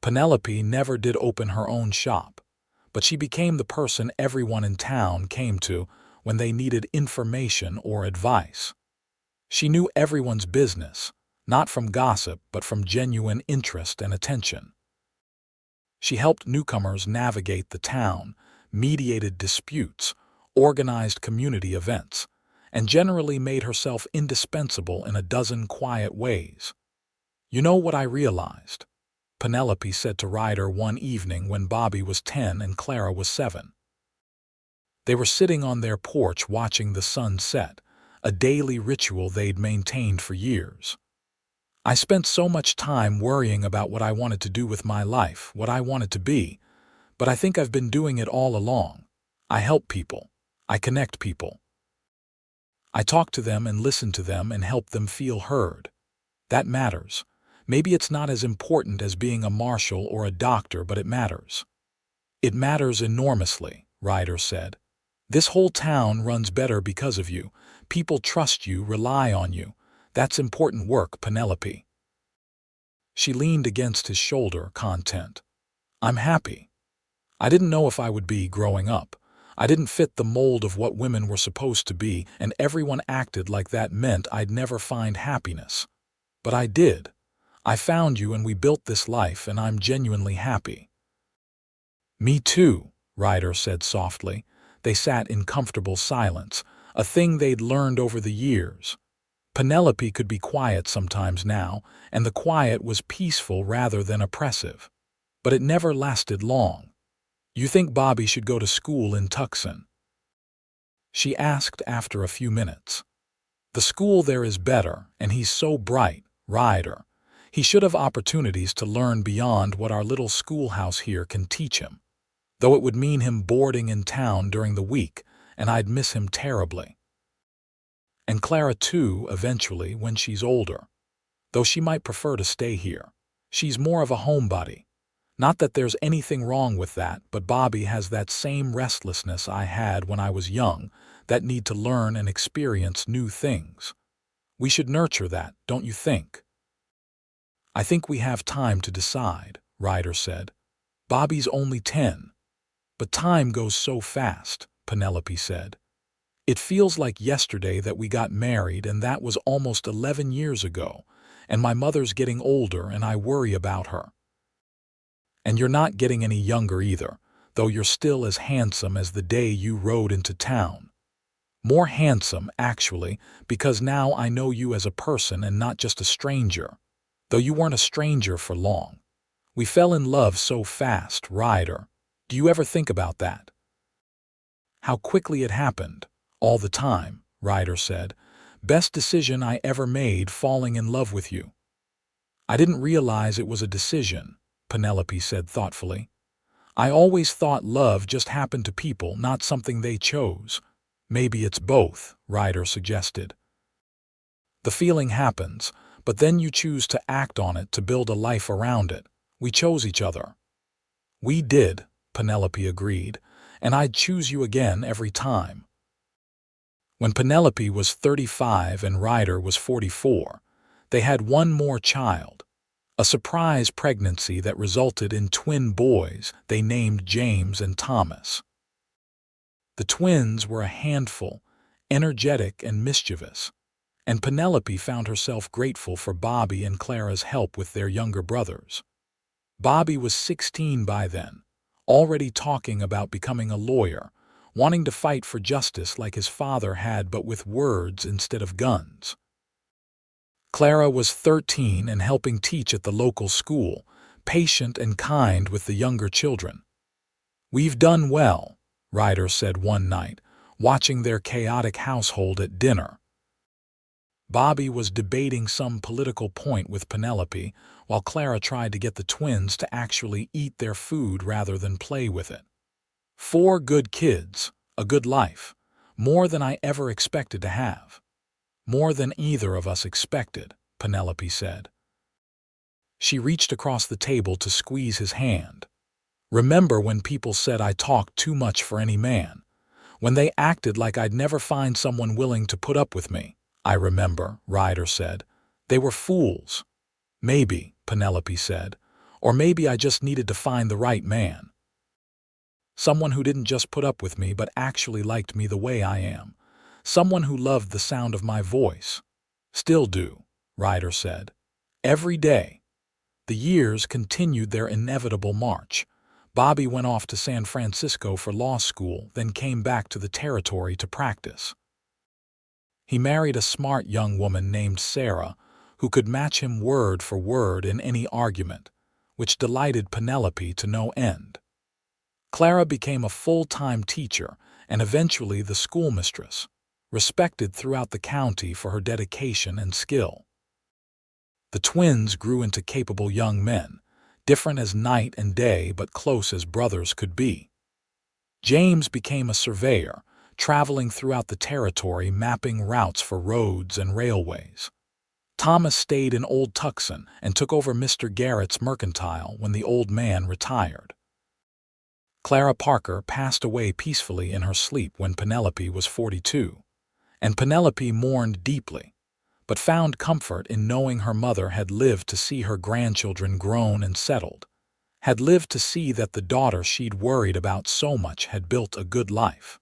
Penelope never did open her own shop, but she became the person everyone in town came to when they needed information or advice. She knew everyone's business, not from gossip but from genuine interest and attention. She helped newcomers navigate the town, mediated disputes, organized community events, and generally made herself indispensable in a dozen quiet ways. "You know what I realized?" Penelope said to Ryder one evening when Bobby was 10 and Clara was 7. They were sitting on their porch watching the sun set, a daily ritual they'd maintained for years. "I spent so much time worrying about what I wanted to do with my life, what I wanted to be, but I think I've been doing it all along. I help people. I connect people. I talk to them and listen to them and help them feel heard. That matters. Maybe it's not as important as being a marshal or a doctor, but it matters." "It matters enormously," Ryder said. "This whole town runs better because of you. People trust you, rely on you. That's important work, Penelope." She leaned against his shoulder, content. "I'm happy. I didn't know if I would be growing up. I didn't fit the mold of what women were supposed to be, and everyone acted like that meant I'd never find happiness. But I did. I found you and we built this life, and I'm genuinely happy." "Me too," Ryder said softly. They sat in comfortable silence, a thing they'd learned over the years. Penelope could be quiet sometimes now, and the quiet was peaceful rather than oppressive. But it never lasted long. "You think Bobby should go to school in Tucson?" she asked after a few minutes. "The school there is better, and he's so bright, Ryder. He should have opportunities to learn beyond what our little schoolhouse here can teach him, though it would mean him boarding in town during the week, and I'd miss him terribly. And Clara too, eventually, when she's older, though she might prefer to stay here. She's more of a homebody. Not that there's anything wrong with that, but Bobby has that same restlessness I had when I was young, that need to learn and experience new things. We should nurture that, don't you think? I think we have time to decide, Ryder said. Bobby's only 10. But time goes so fast, Penelope said. It feels like yesterday that we got married, and that was almost 11 years ago, and my mother's getting older and I worry about her. And you're not getting any younger either, though you're still as handsome as the day you rode into town. More handsome, actually, because now I know you as a person and not just a stranger, though you weren't a stranger for long. We fell in love so fast, Ryder. Do you ever think about that? How quickly it happened, all the time, Ryder said. Best decision I ever made, falling in love with you. I didn't realize it was a decision, Penelope said thoughtfully. I always thought love just happened to people, not something they chose. Maybe it's both, Ryder suggested. The feeling happens, but then you choose to act on it to build a life around it. We chose each other. We did, Penelope agreed, and I'd choose you again every time. When Penelope was 35 and Ryder was 44, they had one more child, a surprise pregnancy that resulted in twin boys they named James and Thomas. The twins were a handful, energetic and mischievous, and Penelope found herself grateful for Bobby and Clara's help with their younger brothers. Bobby was 16 by then, already talking about becoming a lawyer, wanting to fight for justice like his father had, but with words instead of guns. Clara was 13 and helping teach at the local school, patient and kind with the younger children. We've done well, Ryder said one night, watching their chaotic household at dinner. Bobby was debating some political point with Penelope, while Clara tried to get the twins to actually eat their food rather than play with it. 4 good kids, a good life, more than I ever expected to have. More than either of us expected, Penelope said. She reached across the table to squeeze his hand. Remember when people said I talked too much for any man? When they acted like I'd never find someone willing to put up with me? I remember, Ryder said. They were fools. Maybe, Penelope said, or maybe I just needed to find the right man. Someone who didn't just put up with me but actually liked me the way I am. Someone who loved the sound of my voice. Still do, Ryder said. Every day. The years continued their inevitable march. Bobby went off to San Francisco for law school, then came back to the territory to practice. He married a smart young woman named Sarah, who could match him word for word in any argument, which delighted Penelope to no end. Clara became a full-time teacher and eventually the schoolmistress, respected throughout the county for her dedication and skill. The twins grew into capable young men, different as night and day but close as brothers could be. James became a surveyor, traveling throughout the territory mapping routes for roads and railways. Thomas stayed in Old Tucson and took over Mr. Garrett's mercantile when the old man retired. Clara Parker passed away peacefully in her sleep when Penelope was 42, and Penelope mourned deeply, but found comfort in knowing her mother had lived to see her grandchildren grown and settled, had lived to see that the daughter she'd worried about so much had built a good life.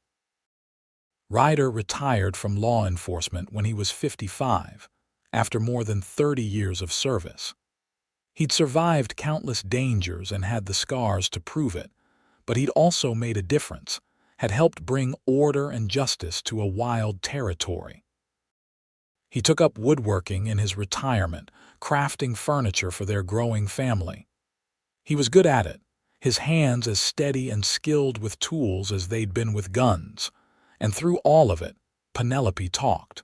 Ryder retired from law enforcement when he was 55, after more than 30 years of service. He'd survived countless dangers and had the scars to prove it, but he'd also made a difference, had helped bring order and justice to a wild territory. He took up woodworking in his retirement, crafting furniture for their growing family. He was good at it, his hands as steady and skilled with tools as they'd been with guns, and through all of it, Penelope talked.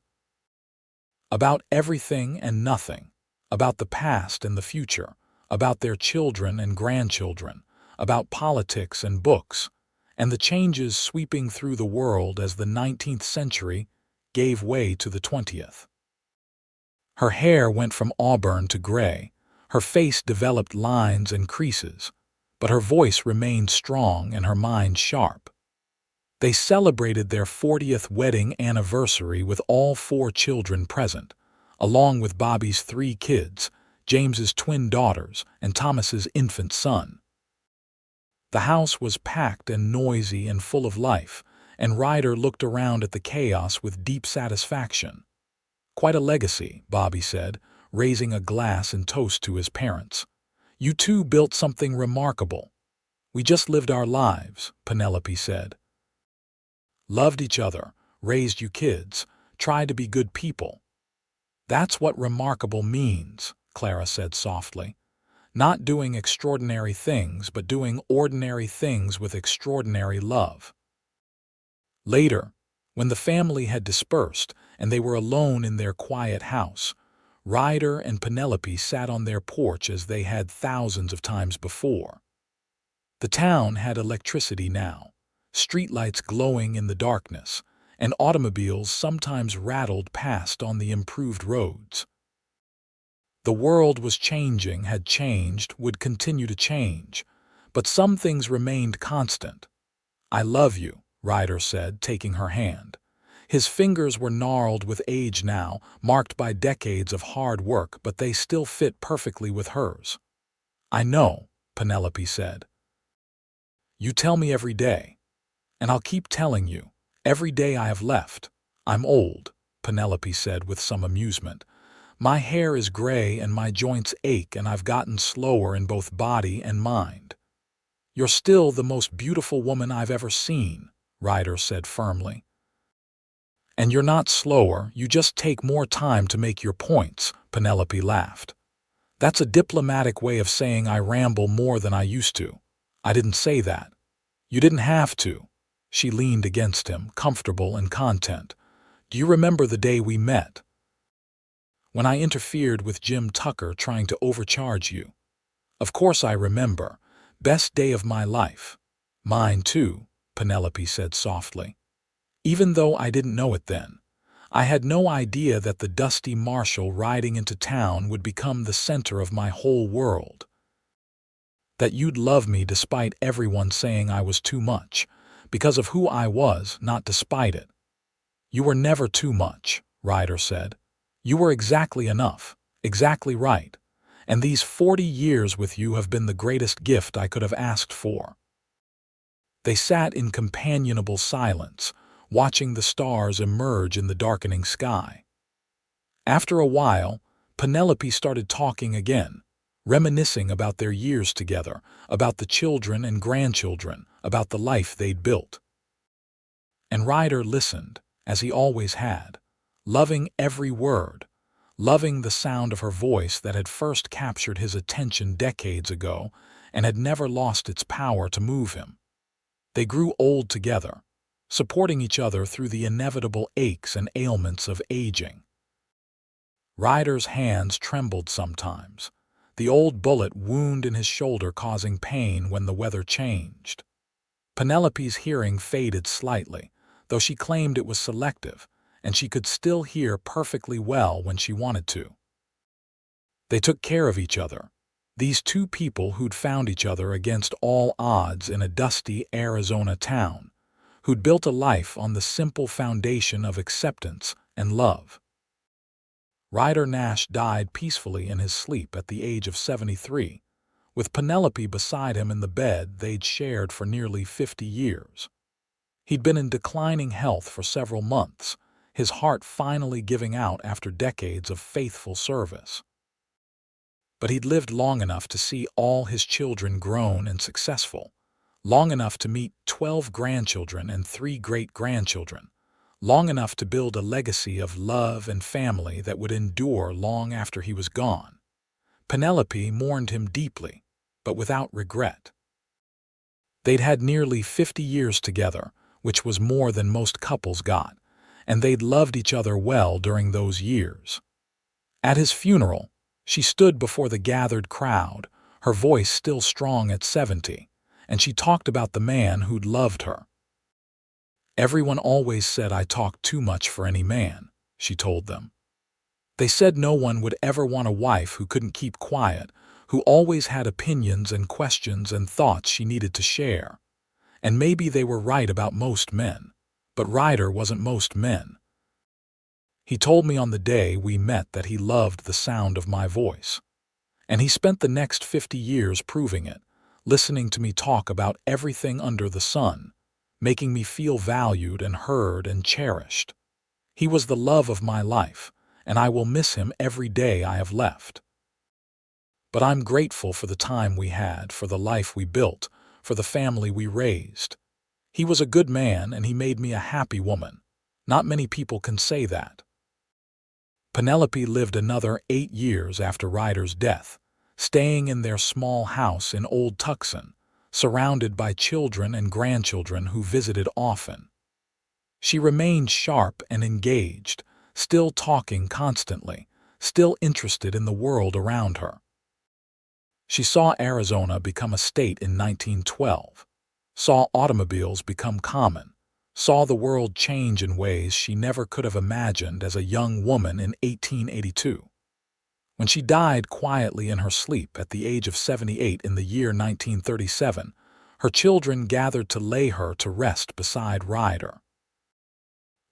About everything and nothing, about the past and the future, about their children and grandchildren, about politics and books, and the changes sweeping through the world as the 19th century gave way to the 20th. Her hair went from auburn to gray, her face developed lines and creases, but her voice remained strong and her mind sharp. They celebrated their 40th wedding anniversary with all 4 children present, along with Bobby's 3 kids, James's twin daughters, and Thomas's infant son. The house was packed and noisy and full of life, and Ryder looked around at the chaos with deep satisfaction. "Quite a legacy," Bobby said, raising a glass in toast to his parents. "You two built something remarkable." "We just lived our lives," Penelope said. "Loved each other, raised you kids, tried to be good people." "That's what remarkable means," Clara said softly. "Not doing extraordinary things, but doing ordinary things with extraordinary love." Later, when the family had dispersed and they were alone in their quiet house, Ryder and Penelope sat on their porch as they had thousands of times before. The town had electricity now, streetlights glowing in the darkness, and automobiles sometimes rattled past on the improved roads. The world was changing, had changed, would continue to change, but some things remained constant. "I love you," Ryder said, taking her hand. His fingers were gnarled with age now, marked by decades of hard work, but they still fit perfectly with hers. "I know," Penelope said. "You tell me every day, and I'll keep telling you, every day I have left. I'm old," Penelope said with some amusement. "My hair is gray and my joints ache, and I've gotten slower in both body and mind." "You're still the most beautiful woman I've ever seen," Ryder said firmly. "And you're not slower, you just take more time to make your points," Penelope laughed. "That's a diplomatic way of saying I ramble more than I used to." "I didn't say that." "You didn't have to." She leaned against him, comfortable and content. "Do you remember the day we met? When I interfered with Jim Tucker trying to overcharge you?" "Of course I remember. Best day of my life." "Mine too," Penelope said softly. "Even though I didn't know it then. I had no idea that the dusty marshal riding into town would become the center of my whole world. That you'd love me despite everyone saying I was too much, because of who I was, not despite it." "You were never too much," Ryder said. "You were exactly enough, exactly right, and these 40 years with you have been the greatest gift I could have asked for." They sat in companionable silence, watching the stars emerge in the darkening sky. After a while, Penelope started talking again, reminiscing about their years together, about the children and grandchildren, about the life they'd built. And Ryder listened, as he always had, loving every word, loving the sound of her voice that had first captured his attention decades ago and had never lost its power to move him. They grew old together, supporting each other through the inevitable aches and ailments of aging. Ryder's hands trembled sometimes, the old bullet wound in his shoulder causing pain when the weather changed. Penelope's hearing faded slightly, though she claimed it was selective, and she could still hear perfectly well when she wanted to. They took care of each other, these two people who'd found each other against all odds in a dusty Arizona town, who'd built a life on the simple foundation of acceptance and love. Ryder Nash died peacefully in his sleep at the age of 73, with Penelope beside him in the bed they'd shared for nearly 50 years. He'd been in declining health for several months, his heart finally giving out after decades of faithful service. But he'd lived long enough to see all his children grown and successful, long enough to meet 12 grandchildren and 3 great-grandchildren, long enough to build a legacy of love and family that would endure long after he was gone. Penelope mourned him deeply, but without regret. They'd had nearly 50 years together, which was more than most couples got, and they'd loved each other well during those years. At his funeral, She stood before the gathered crowd, her voice still strong at 70, and she talked about the man who'd loved her. "Everyone always said I talked too much for any man," she told them. "They said no one would ever want a wife who couldn't keep quiet, who always had opinions and questions and thoughts she needed to share. And maybe they were right about most men, but Ryder wasn't most men. He told me on the day we met that he loved the sound of my voice. And he spent the next 50 years proving it, listening to me talk about everything under the sun, making me feel valued and heard and cherished. He was the love of my life, and I will miss him every day I have left. But I'm grateful for the time we had, for the life we built, for the family we raised. He was a good man, and he made me a happy woman. Not many people can say that." Penelope lived another 8 years after Ryder's death, staying in their small house in Old Tucson, surrounded by children and grandchildren who visited often. She remained sharp and engaged, still talking constantly, still interested in the world around her. She saw Arizona become a state in 1912, saw automobiles become common, saw the world change in ways she never could have imagined as a young woman in 1882. When she died quietly in her sleep at the age of 78 in the year 1937, her children gathered to lay her to rest beside Ryder.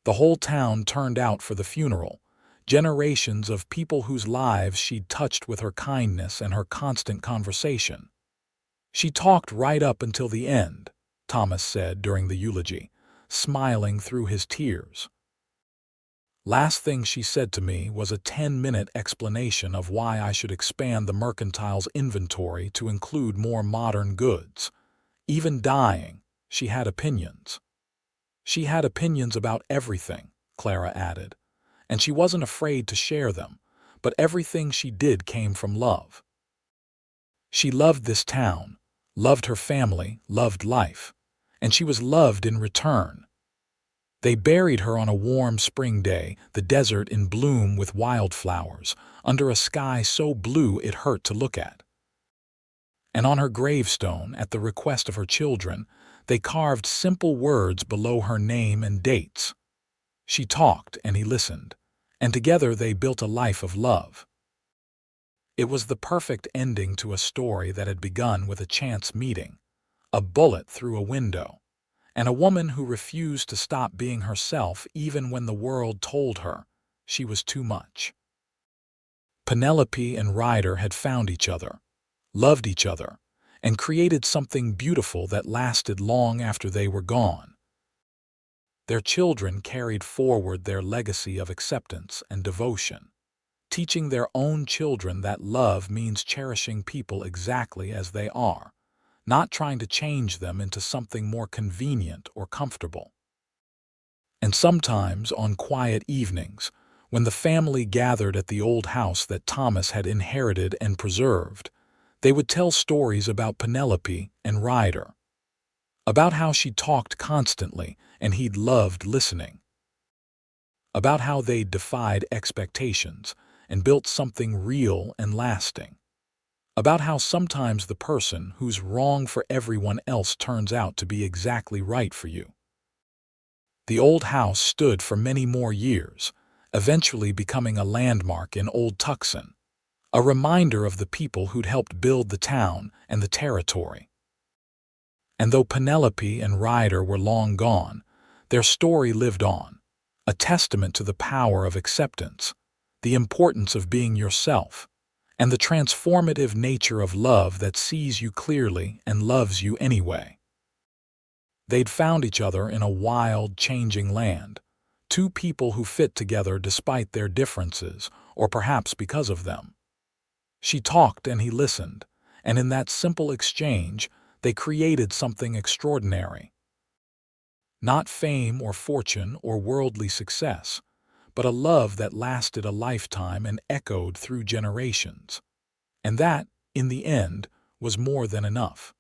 The whole town turned out for the funeral, generations of people whose lives she'd touched with her kindness and her constant conversation. "She talked right up until the end," Thomas said during the eulogy, smiling through his tears. "Last thing she said to me was a 10-minute explanation of why I should expand the mercantile's inventory to include more modern goods. Even dying, she had opinions." "She had opinions about everything," Clara added, "and she wasn't afraid to share them, but everything she did came from love. She loved this town, loved her family, loved life, and she was loved in return." They buried her on a warm spring day, the desert in bloom with wildflowers, under a sky so blue it hurt to look at. And on her gravestone, at the request of her children, they carved simple words below her name and dates. She talked and he listened, and together they built a life of love. It was the perfect ending to a story that had begun with a chance meeting, a bullet through a window, and a woman who refused to stop being herself even when the world told her she was too much. Penelope and Ryder had found each other, loved each other, and created something beautiful that lasted long after they were gone. Their children carried forward their legacy of acceptance and devotion, teaching their own children that love means cherishing people exactly as they are, not trying to change them into something more convenient or comfortable. And sometimes, on quiet evenings, when the family gathered at the old house that Thomas had inherited and preserved, they would tell stories about Penelope and Ryder, about how she talked constantly and he'd loved listening, about how they defied expectations and built something real and lasting, about how sometimes the person who's wrong for everyone else turns out to be exactly right for you. The old house stood for many more years, eventually becoming a landmark in Old Tucson, a reminder of the people who'd helped build the town and the territory. And though Penelope and Ryder were long gone, their story lived on, a testament to the power of acceptance, the importance of being yourself, and the transformative nature of love that sees you clearly and loves you anyway. They'd found each other in a wild, changing land, two people who fit together despite their differences, or perhaps because of them. She talked and he listened, and in that simple exchange, they created something extraordinary. Not fame or fortune or worldly success, but a love that lasted a lifetime and echoed through generations. And that, in the end, was more than enough.